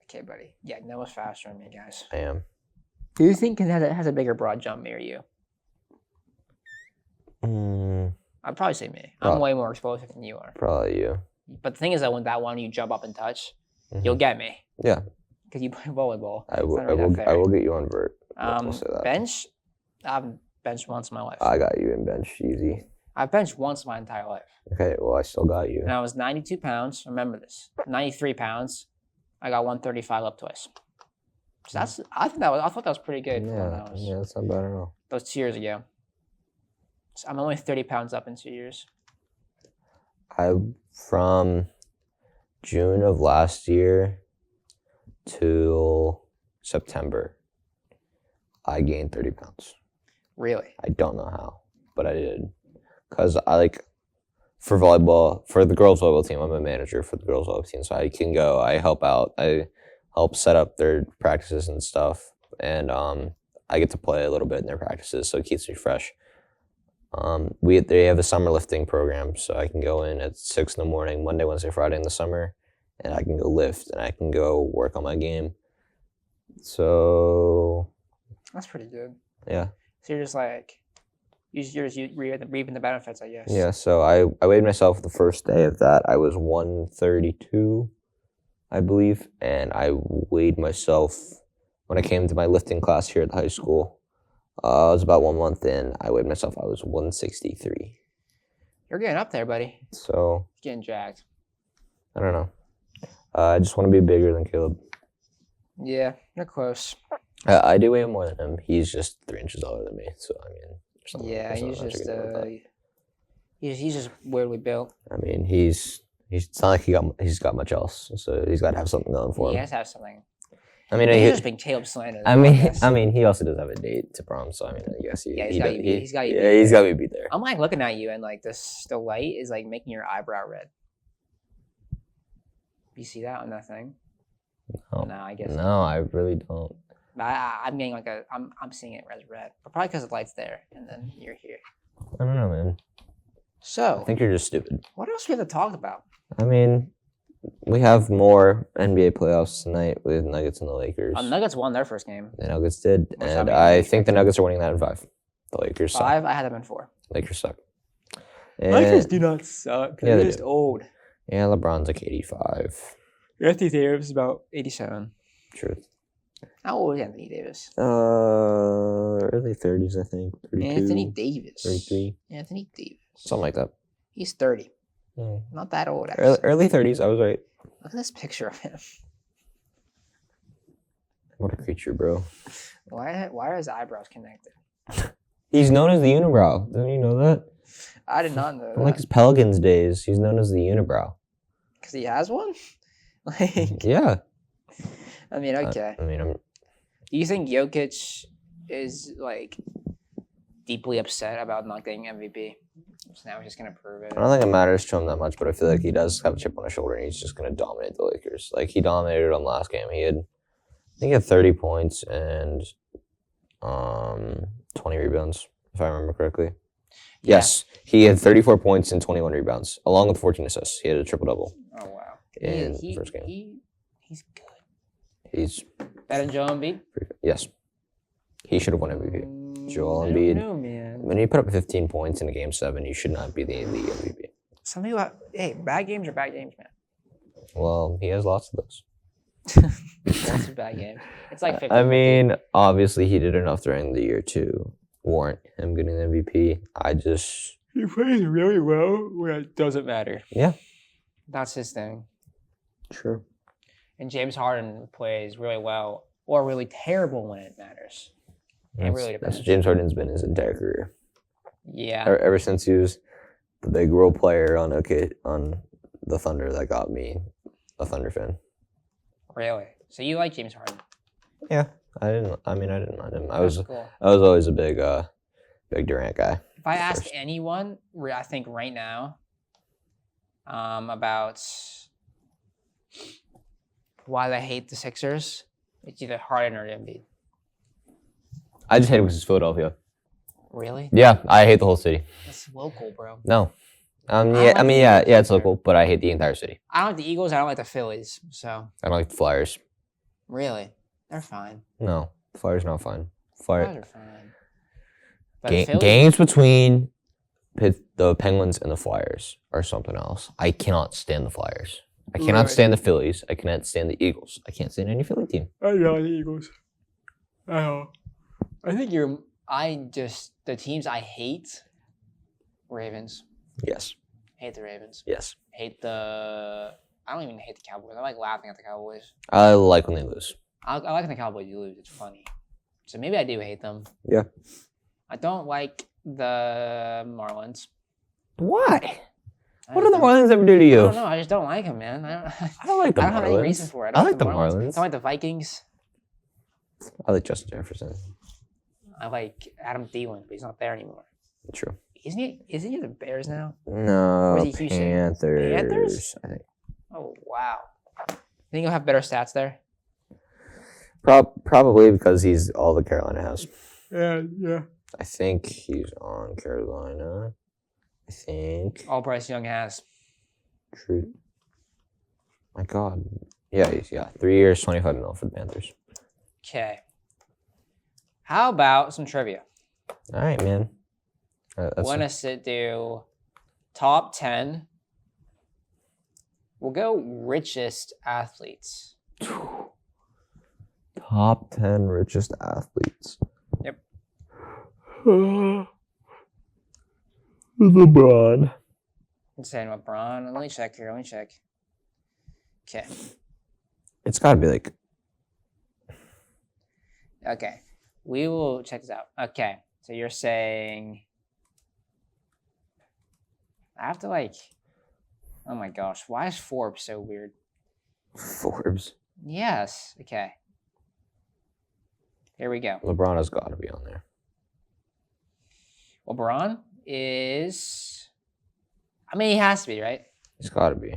Okay, buddy. Yeah, Noah's faster than me, guys. I am. Who do you think has a bigger broad jump, me or you? I'd probably say me. I'm way more explosive than you are. Probably you. But the thing is that when that one you jump up and touch, Mhm. you'll get me. Yeah. Because you play volleyball. I will. It's not really that fair. I will get you on vert. We'll say that. Bench, I'm benched once in my life. I got you in bench easy. I've benched once my entire life. Okay, well I still got you. And I was 92 pounds. Remember this. 93 pounds. I got 135 up twice. So I thought that was pretty good. Yeah, that's not bad at all. That was 2 years ago. So I'm only 30 pounds up in 2 years. From June of last year till September, I gained 30 pounds. Really? I don't know how, but I did. Because for volleyball, for the girls' volleyball team, I'm a manager for the girls' volleyball team. So I can go, I help out, I help set up their practices and stuff. And I get to play a little bit in their practices, so it keeps me fresh. They have a summer lifting program, so I can go in at 6 in the morning, Monday, Wednesday, Friday in the summer, and I can go lift and I can go work on my game. So That's pretty good. yeah. So you're just like, you're just reaping the benefits, I guess. Yeah, so I weighed myself the first day of that. I was 132, I believe, and I weighed myself when I came to my lifting class here at the high school. I was about 1 month in. I weighed myself. I was 163. You're getting up there, buddy. So You're getting jacked. I don't know. I just want to be bigger than Caleb. Yeah, you're close. I do weigh more than him. He's just 3 inches taller than me. So I mean, Yeah, there's he's not much I just can do about that. he's just weirdly built. I mean, it's not like he's got much else. So he's got to have something going for He him. has to have something. I mean, He's just been Caleb slander. I mean, he also does have a date to prom, so I mean, I guess he's got you beat. He's got you beat. he's got me beat there. I'm like looking at you and like the light is like making your eyebrow red. You see that on that thing? No, No, I guess. no, I really don't. I'm getting like I'm seeing it as red, but probably because the light's there and then you're here. I don't know, man. So I think you're just stupid. what else we have to talk about? I mean, we have more NBA playoffs tonight with Nuggets and the Lakers. Nuggets won their first game. The Nuggets did, Which, I and mean, I think the Nuggets are winning that in 5. The Lakers suck. 5. I had them in 4. Lakers suck. Lakers And, do not suck. Yeah, They're they just do. old. yeah, LeBron's like 85. Anthony Davis is about 87. Truth. How old is Anthony Davis? Early 30s, I think. 32, Anthony Davis. 33, Anthony Davis. something like that. He's 30. Mm. Not that old, actually. Early 30s, I was right. Look at this picture of him. What a creature, bro. Why are his eyebrows connected? He's known as the unibrow. Don't you know that? I did not know From like that. his Pelicans days, he's known as the unibrow. Because he has one? Like, Yeah. I mean, okay. I mean, Do you think Jokic is like deeply upset about not getting MVP? So now he's just gonna prove it. I don't think it matters to him that much, but I feel like he does have a chip on his shoulder and he's just going to dominate the Lakers. Like, he dominated them last game. I think he had 30 points and 20 rebounds, if I remember correctly. Yeah. Yes, he had 34 points and 21 rebounds, along with 14 assists. He had a triple-double Oh wow. in the first game. He's good. He's Better than Joel Embiid. pretty good. Yes. He should have won MVP. Joel I don't Embiid. know, man. When you put up 15 points in a game 7, you should not be the league MVP. Some people, hey, bad games are bad games, man. Well, he has lots of those. Lots of bad games. It's like 50. I mean, obviously he did enough during the year to warrant him getting the MVP. He plays really well when it doesn't matter. Yeah. That's his thing. True. And James Harden plays really well or really terrible when it matters. It really That's depends. what James Harden's been his entire career. Yeah. Ever since he was the big role player on the Thunder that got me a Thunder fan. Really? So you like James Harden? Yeah. I didn't mind him. I That's was cool. always a big Durant guy. If I ask first. anyone, I think right now, about why they hate the Sixers, it's either Harden or Embiid. I just hate him because it's Philadelphia. Really? Yeah, I hate the whole city. That's local, bro. No. don't Yeah, like I mean, the yeah, Eagles it's either. local, but I hate the entire city. I don't like the Eagles. I don't like the Phillies. So I don't like the Flyers. really, they're fine. No, the Flyers not fine. Flyers are fine. But the Phillies- Games between the Penguins and the Flyers are something else. I cannot stand the Flyers. I cannot Right. stand the Phillies. I cannot stand the Eagles. I can't stand any Philly team. I know the Eagles. I think The teams I hate, Ravens. Yes. Hate the Ravens. Yes. I don't even hate the Cowboys. I like laughing at the Cowboys. I like when they lose. I like when the Cowboys lose. It's funny. So maybe I do hate them. Yeah. I don't like the Marlins. Why? I What just do the don't- Marlins ever do to I you? don't know. I just don't like them, man. I don't like the I don't have any Marlins. reason for it. I like the Marlins. I don't like the Vikings. I like Justin Jefferson. I like Adam Thielen, but he's not there anymore. True. Isn't he the Bears now? No, Or is he Houston? Panthers. Panthers? I think. Oh, wow. Think he'll have better stats there? Probably because he's all the Carolina has. Yeah. I think he's on Carolina. I think. All Bryce Young has. True. My God. Yeah, 3 years, 25 mil for the Panthers. Okay. How about some trivia? All right, man. Want us to do top 10. We'll go richest athletes. Top 10 richest athletes. Yep. LeBron. I'm saying LeBron. Let me check here. Okay. It's got to be like. Okay. We will check this out. Okay. So you're saying. I have to like. Oh my gosh. Why is Forbes so weird? Forbes. Yes. Okay. Here we go. LeBron has got to be on there. LeBron is. I mean, he has to be, right? He's got to be.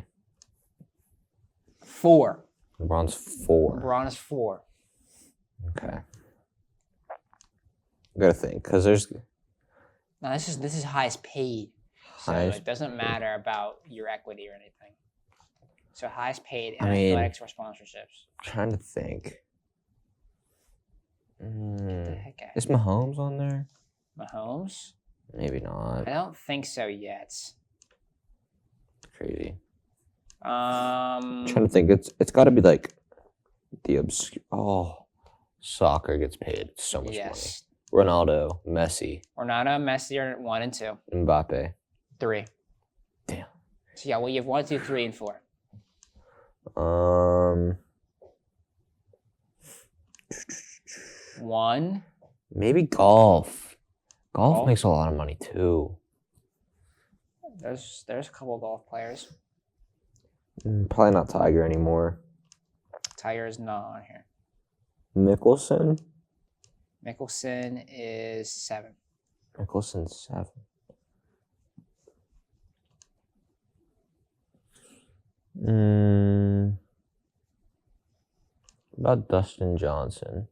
4. LeBron's 4. LeBron is 4. Okay. I gotta think, because there's No, this is highest paid. So Highest it doesn't matter about your equity or anything. So highest paid in I mean- athletics or sponsorships. trying to think. What the heck? Is Mahomes on there? Mahomes? Maybe not. I don't think so yet. Crazy. Um, trying to think. It's got to be like the obscure. Oh, soccer gets paid so much yes. money. Ronaldo, Messi, Ronaldo, Messi are 1 and 2. Mbappe. 3. Damn. So yeah, well you have 1, 2, 3, and 4. One. Maybe golf. Golf Golf? makes a lot of money too. There's a couple of golf players. Probably not Tiger anymore. Tiger is not on here. Mickelson. Mickelson is 7. Mickelson's 7. What about Dustin Johnson?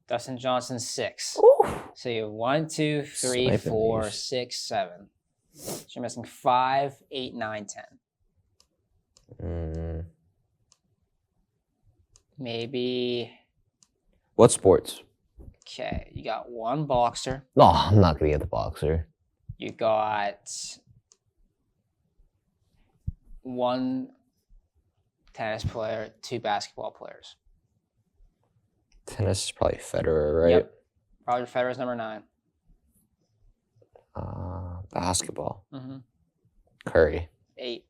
Dustin Johnson 6. Ooh. So you have 1, 2, 3, Sniping 4, these. 6, 7. So you're missing 5, 8, 9, 10. Maybe. What sports? Okay, you got 1 boxer. No, I'm not gonna get the boxer. You got 1 tennis player, 2 basketball players. Tennis is probably Federer, right? Yep. Roger Federer's number 9. Basketball. Mm-hmm. Curry. 8.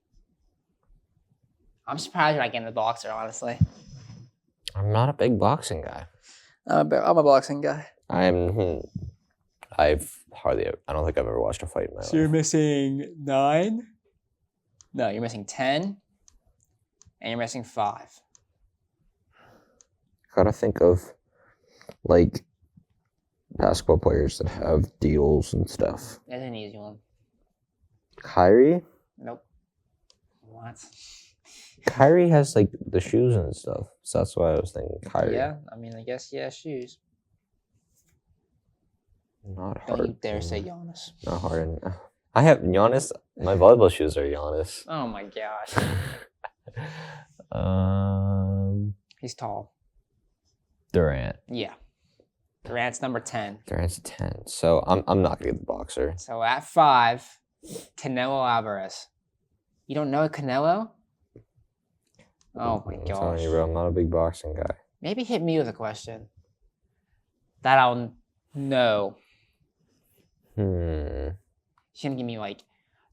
I'm surprised you're not getting the boxer, honestly. I'm not a big boxing guy. I'm a boxing guy. I don't think I've ever watched a fight in my So you're life. missing 9. No, you're missing 10, and you're missing 5. Gotta think of like basketball players that have deals and stuff. That's an easy one. Kyrie? Nope. What? Kyrie has like the shoes and stuff. So that's why I was thinking Kyrie. Yeah, I mean, I guess, yeah, shoes. Not Don't hard. you dare say Giannis. Not hard. I have Giannis. My volleyball shoes are Giannis. Oh my gosh. He's tall. Durant. Yeah. Durant's number 10. Durant's a 10. So I'm not gonna get the boxer. So at 5, Canelo Alvarez. You don't know Canelo? Oh my I'm telling you, gosh. bro, I'm not a big boxing guy. Maybe hit me with a question that I'll know. He's gonna give me like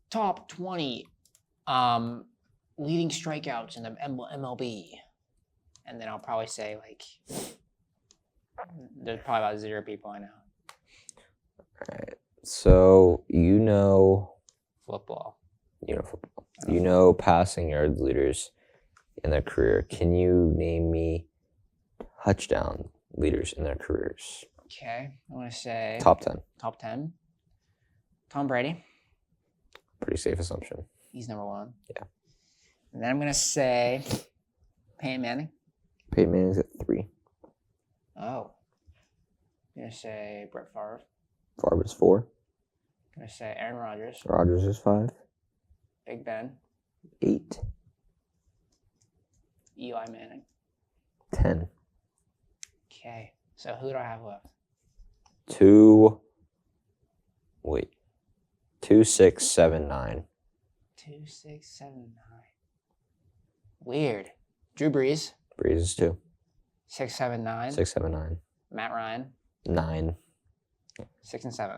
top 20 leading strikeouts in the MLB, and then I'll probably say like there's probably about 0 people I know. Alright. So you know Football. football. You know passing yard leaders in their career. Can you name me touchdown leaders in their careers? Okay, I want to say Top 10. Top 10. Tom Brady. Pretty safe assumption. He's number 1. Yeah. And then I'm gonna say Peyton Manning. Peyton Manning's at 3. Oh. I'm gonna say Brett Favre. Favre is 4. I'm gonna say Aaron Rodgers. Rodgers is 5. Big Ben. 8. Eli Manning. 10. Okay. So who do I have left? 2. Wait. 2, 6, 7, 9. 2, 6, 7, 9. Weird. Drew Brees. Breeze is 2. 6, 7, 9. 6, 7, 9. Matt Ryan. 9. 6 and 7.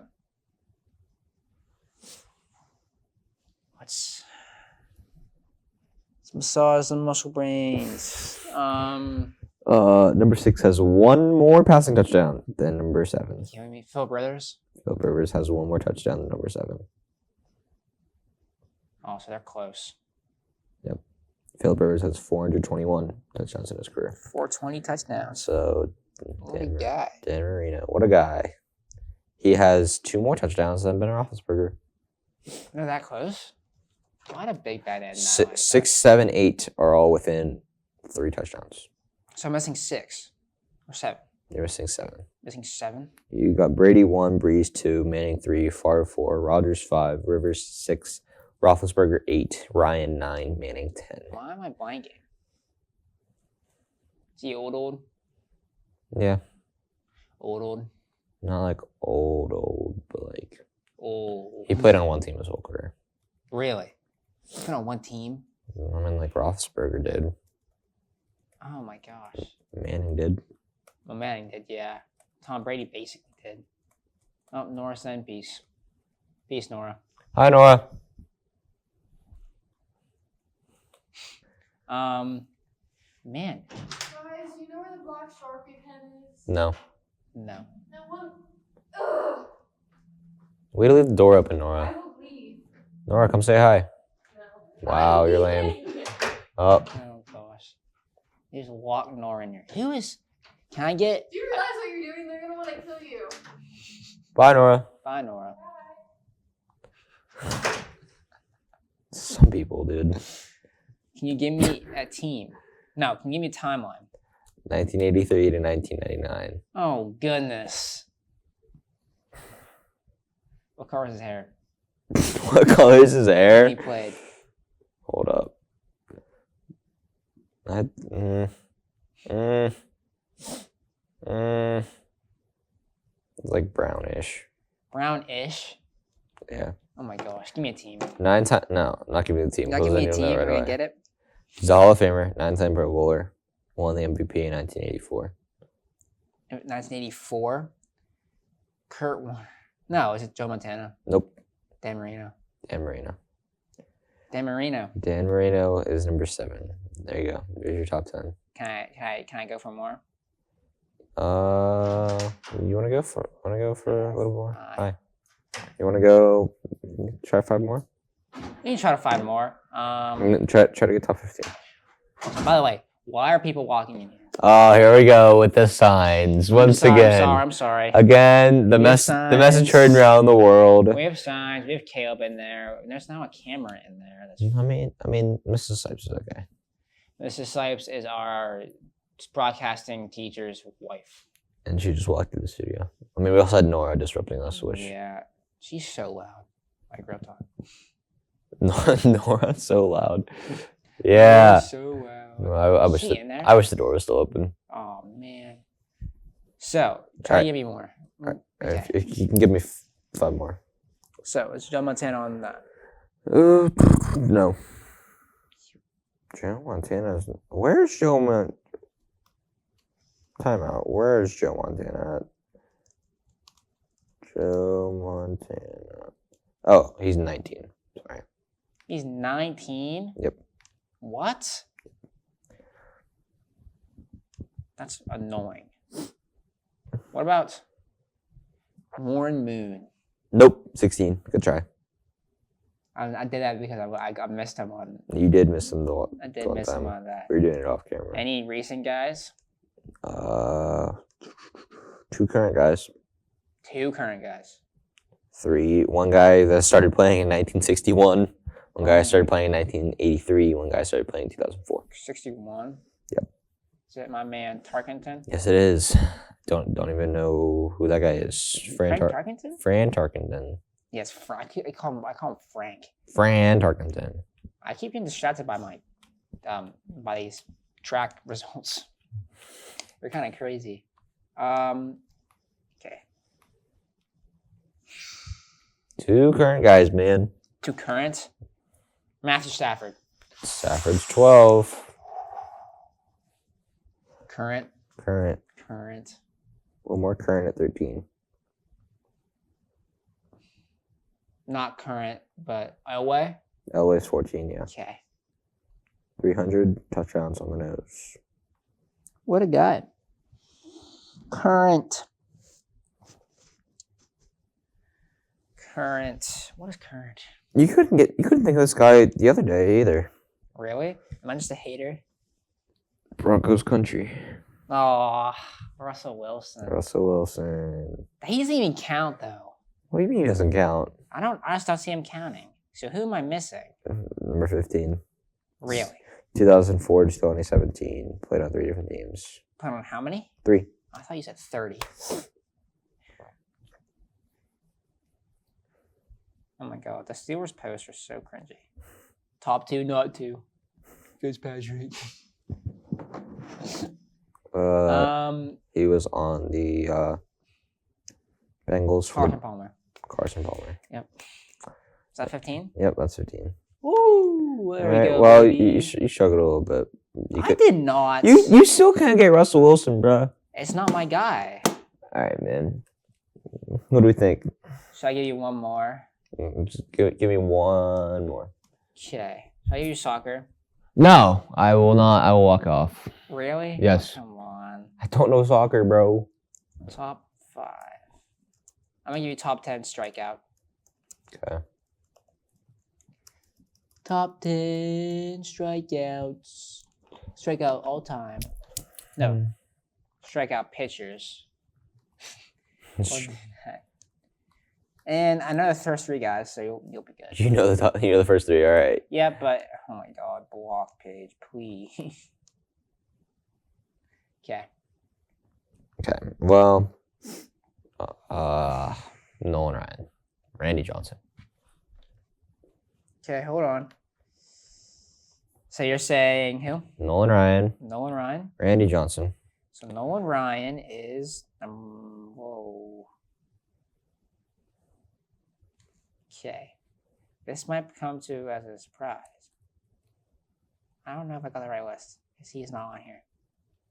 Let's massage some muscle brains. Number 6 has 1 more passing touchdown than number 7. Give me Phil Brothers. Philip Rivers has 1 more touchdown than number 7. Oh, so they're close. Philip Rivers has 421 touchdowns in his career. 420 touchdowns. So, What a guy. Dan Marino, what a guy. He has 2 more touchdowns than Ben Roethlisberger. They're that close? A lot of big bad ends. 6, 7, 8 are all within 3 touchdowns. So I'm missing 6 or 7. You're missing 7. Missing 7. You got Brady 1, Breeze 2, Manning 3, Favre 4, Rodgers 5, Rivers 6, Roethlisberger 8, Ryan 9, Manning 10. Why am I blanking? Is he old? Yeah, Old. not like old, but like Old. he played on 1 team his whole career. Really? He's been on 1 team? I mean, like Roethlisberger did, Oh my gosh. Manning did. Well, Manning did, yeah. Tom Brady basically did. Oh, Nora send peace. Peace, Nora. Hi, Nora. Man. Guys, you know where the black Sharpie pen is? No, No. No one. Ugh! way to leave the door open, I Nora. will leave. Nora, come say hi. No. Wow, I'm you're lame. leaving. Oh, Oh gosh. You just walk Nora in here. Who is? Can I get? Do you realize what you're doing? They're gonna want to kill you. bye, Nora. Bye, Nora. Some people, dude. Can you give me a team? No, can you give me a timeline? 1983 to 1999. Oh goodness. What color is his hair? What color is his He hair? played. Hold up. It's like brownish. Brownish. Yeah. Oh my gosh. Give me a team. 9 times. No, not giving me the team. Not because give me a then team. you'll know We're right gonna away. get it. He's a Hall of Famer, 9-time Pro Bowler, won the MVP in 1984. 1984. Kurt Warner. No, is it Joe Montana? Nope. Dan Marino. Dan Marino. Dan Marino. Dan Marino is number 7. There you go. There's your top 10. Can I go for more? You wanna go for a little more? Fine. Hi. You wanna go try 5 more? We can try to find more. Try to get top 15. By the way, why are people walking in here? Oh, here we go with the signs once again. I'm sorry. Again, the We have message signs. heard around the world. We have signs. We have Caleb in there. And there's now a camera in there. That's, I mean, Mrs. Sipes is okay. Mrs. Sipes is our broadcasting teacher's wife. And she just walked through the studio. I mean, we also had Nora disrupting us, which Yeah, she's so loud. Like real talk. Nora's so loud. Yeah. She's so loud. No, I wish She in there? I wish the door was still open. Oh man. So try to Alright. give me more. Okay. If you can give me 5 more. So it's Joe Montana on that. No. Joe Montana's. Where's Joe Montana? Time out. Where's Joe Montana at? Joe Montana. Oh, he's 19. Sorry. He's 19. Yep. What? That's annoying. What about Warren Moon? Nope. 16. Good try. I did that because I missed him on. You did miss him the I did one miss him time. on that. We were doing it off camera. Any recent guys? 2 current guys. 2 current guys. 3. One guy that started playing in 1961. One guy started playing in 1983. One guy started playing in 2004. 61. Yep. Is it my man Tarkenton? Yes, it is. Don't even know who that guy is. Frank Tarkenton? Fran Tarkenton. Yes, Frank. I call him Frank. Fran Tarkenton. I keep getting distracted by my by these track results. They're kind of crazy. Okay. 2 current guys, man. 2 current. Matthew Stafford. Stafford's 12. Current. Current. Current. One more current at 13. Not current, but Elway. Elway's 14, yeah. Okay. 300 touchdowns on the nose. What a guy. Current. Current. What is current? You couldn't think of this guy the other day either. Really? Am I just a hater? Broncos country. Oh, Russell Wilson. Russell Wilson. He doesn't even count though. What do you mean he doesn't count? I just don't see him counting. So who am I missing? Number 15. Really? 2004 to 2017. Played on 3 different teams. Put on how many? 3. I thought you said 30. Oh my god, the Steelers posts are so cringy. Top 2, not 2. Fitzpatrick. He was on the Bengals for Carson Palmer. Carson Palmer. Yep. Is that 15? Yep, that's 15. Woo! There we Alright, go. well, baby. you struggled a little bit. I did not. You still can't get Russell Wilson, bro. It's not my guy. All right, man. What do we think? Should I give you one more? Just give me one more. Okay. Should I give you soccer? No, I will not. I will walk off. Really? Yes. Oh, come on. I don't know soccer, bro. Top 5. I'm gonna give you top 10 strikeout. Okay. Top 10 strikeouts. Strikeout all time. No. Strikeout pitchers. What the heck? And I know the first 3 guys, so you'll be good. You know the first 3. All right. Yeah, but oh my god, block page, please. Okay. Okay. Well, Nolan Ryan, Randy Johnson. Okay, hold on. So you're saying who? Nolan Ryan, Nolan Ryan. Randy Johnson. So Nolan Ryan is whoa. Okay. This might come to as a surprise. I don't know if I got the right list because he's not on here.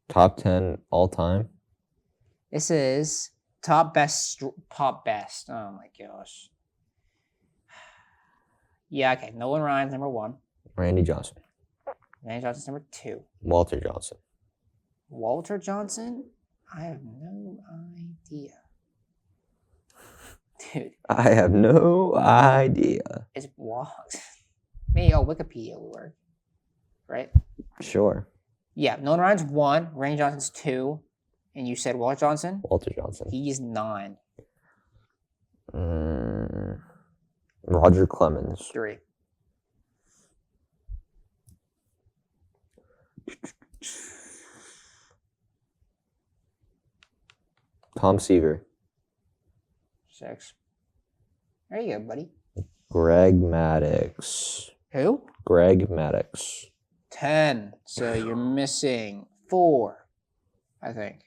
Top 10 all time. This is top best. Oh my gosh. Yeah, okay. Nolan Ryan's number 1. Randy Johnson. Randy Johnson's number 2. Walter Johnson. Walter Johnson? I have no idea. Dude, I have no idea. it's blocked. Maybe Wikipedia will work. Right? Sure. Yeah, Nolan Ryan's 1, Randy Johnson's 2, and you said Walter Johnson? Walter Johnson. He's 9. Roger Clemens. 3. Tom Seaver. 6. There you go, buddy. Greg Maddux. Who? Greg Maddux. 10. So you're missing 4, I think.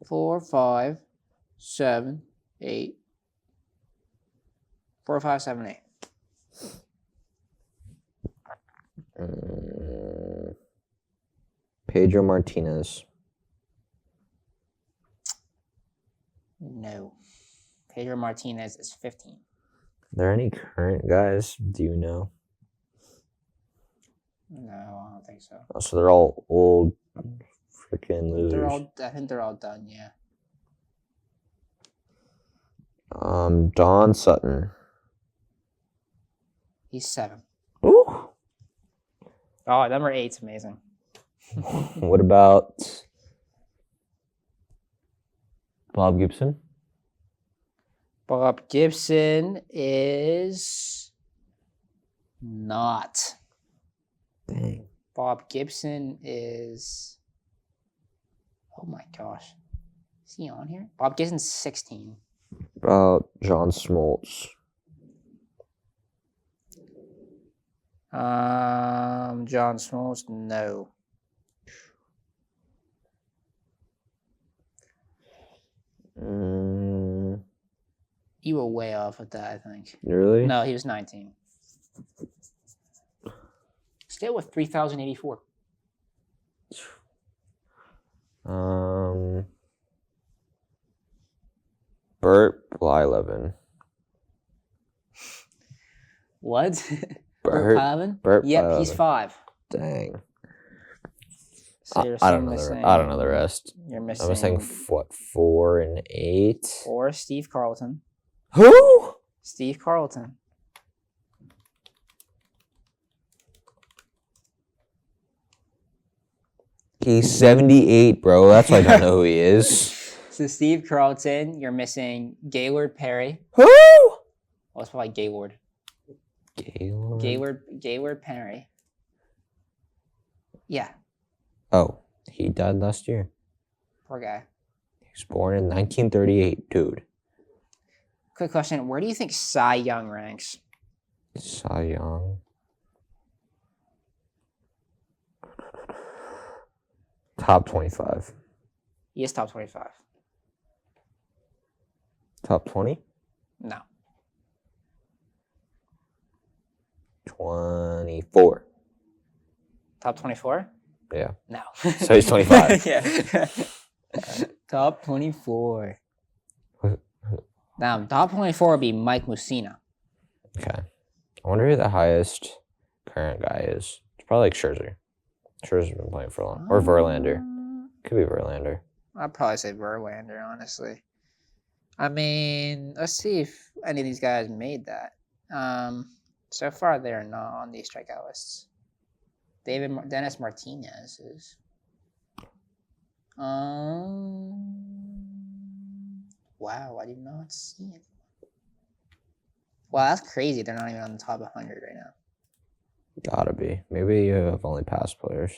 4, 5, 7, 8. 4, 5, 7, 8. Pedro Martinez. No. Pedro Martinez is 15. Are there any current guys? Do you know? No, I don't think so. Oh, so they're all old freaking losers. I think they're all done. Yeah. Don Sutton. He's 7. Ooh. Oh, number 8's amazing. What about Bob Gibson? Bob Gibson is not. Dang. Bob Gibson is. Oh my gosh. Is he on here? Bob Gibson's 16. About John Smoltz. John Smoltz, no. You were way off with that, I think. Really? No, he was 19. Still with 3,084. Bert Blyleven. What? Bert. Blyleven? Bert Yep, he's Blyleven. 5. Dang. So you're I don't still know. missing. I don't know the rest. You're missing. I'm missing what 4 and 8. 4, Steve Carlton. Who? Steve Carlton. He's 78, bro. That's why I don't know who he is. So Steve Carlton, you're missing Gaylord Perry. Who? Oh, it's probably Gaylord. Gaylord. Gaylord Perry. Yeah, Oh, he died last year. poor guy. He was born in 1938, dude. Quick question: where do you think Cy Young ranks? Cy Young. Top 25. He is top 25. Top 20? No. 24. Top 24? Yeah. No. So he's 25. Yeah. Top 24. Now, top 24 would be Mike Mussina. Okay. I wonder who the highest current guy is. It's probably like Scherzer. Scherzer's been playing for a long. Or Verlander. Could be Verlander. I'd probably say Verlander, honestly. I mean, let's see if any of these guys made that. So far, they're not on these strikeout lists. Dennis Martinez is. Wow, I did not see it. Wow, that's crazy. They're not even on the top 100 right now. Gotta be. Maybe you have only past players.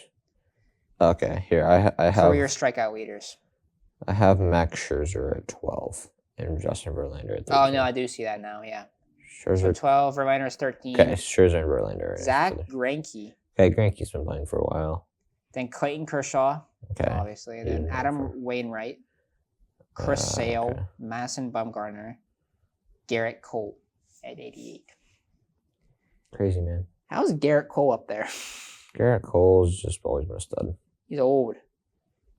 Okay, here I So have your strikeout leaders. I have Max Scherzer at 12 and Justin Verlander at 13. Oh no, I do see that now. Yeah. So Scherzer. 12, Verlander is 13. Okay, Scherzer and Verlander. Zach Greinke. Okay, Greinke's been playing for a while. Then Clayton Kershaw, Okay. obviously. Then Even Adam better. Wainwright. Chris Sale. Okay. Madison Bumgarner. Garrett Cole at 88. Crazy, man. How's Garrett Cole up there? Garrett Cole's just always been a stud. He's old.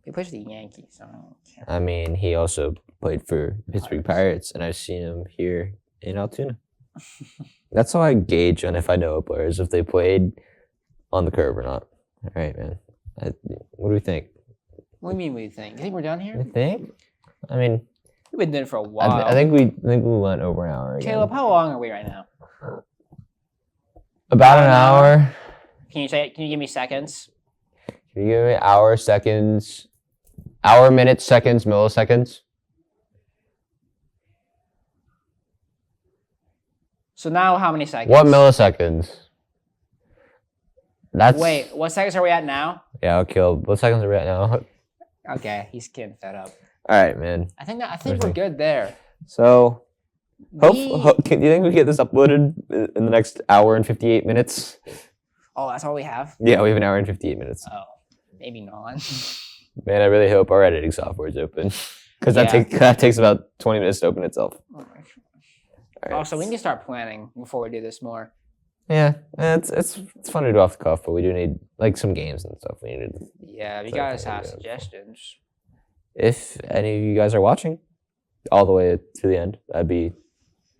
He plays for the Yankees. So I don't care. I mean, he also played for Pittsburgh Pirates, and I've seen him here in Altoona. That's how I gauge on if I know a player, is if they played on the curve or not. All right, man. What do we think? What do you mean? What do you think? You think we're done I here? think. I mean, We've been doing it for a while. I think we went over an hour. Again. Caleb, how long are we right now? About an hour. Can you give me seconds? Can you give me hour, seconds, hour, minutes, seconds, milliseconds? So now how many seconds? What milliseconds? That's Wait, what seconds are we at now? Yeah, I'll kill. What seconds are we at now? Okay, he's getting fed up. All right, man. I think we're good there. So, do We- you think we get this uploaded in the next hour and 58 minutes? Oh, that's all we have? Yeah, we have an hour and 58 minutes. Oh, maybe not. Man, I really hope our editing software is open, because Yeah. that takes about 20 minutes to open itself. Oh, my gosh. All right. Oh, so we need to start planning before we do this more. Yeah, it's fun to do off the cuff, but we do need like some games and stuff. We needed. Yeah, if you So guys okay, have yeah. suggestions. If any of you guys are watching, all the way to the end. That'd be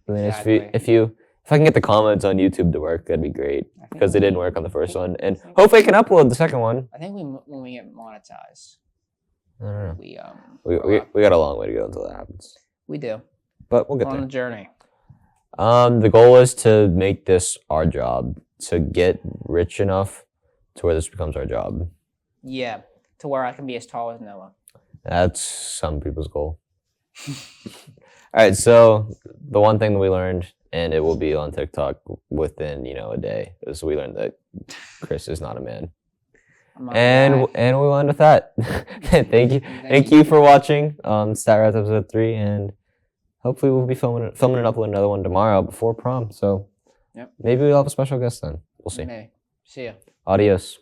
really nice. Exactly. If I can get the comments on YouTube to work, that'd be great I think because they we- didn't work on the first one, and hopefully I can upload the second one. I think when we get monetized, I don't know. we We got a long way to go until that happens, we do. but we'll get On there. the journey. The goal is to make this our job, to get rich enough to where this becomes our job. Yeah, to where I can be as tall as Noah. That's some people's goal. All right, so the one thing that we learned, and it will be on TikTok within a day, is we learned that Chris is not a man, I'm not and gonna lie. and we will end with that. Thank you for watching Stat Rats episode 3, and hopefully we'll be filming and uploading another one tomorrow before prom. So Yep. maybe we'll have a special guest then. We'll see. Maybe. See ya. Adios.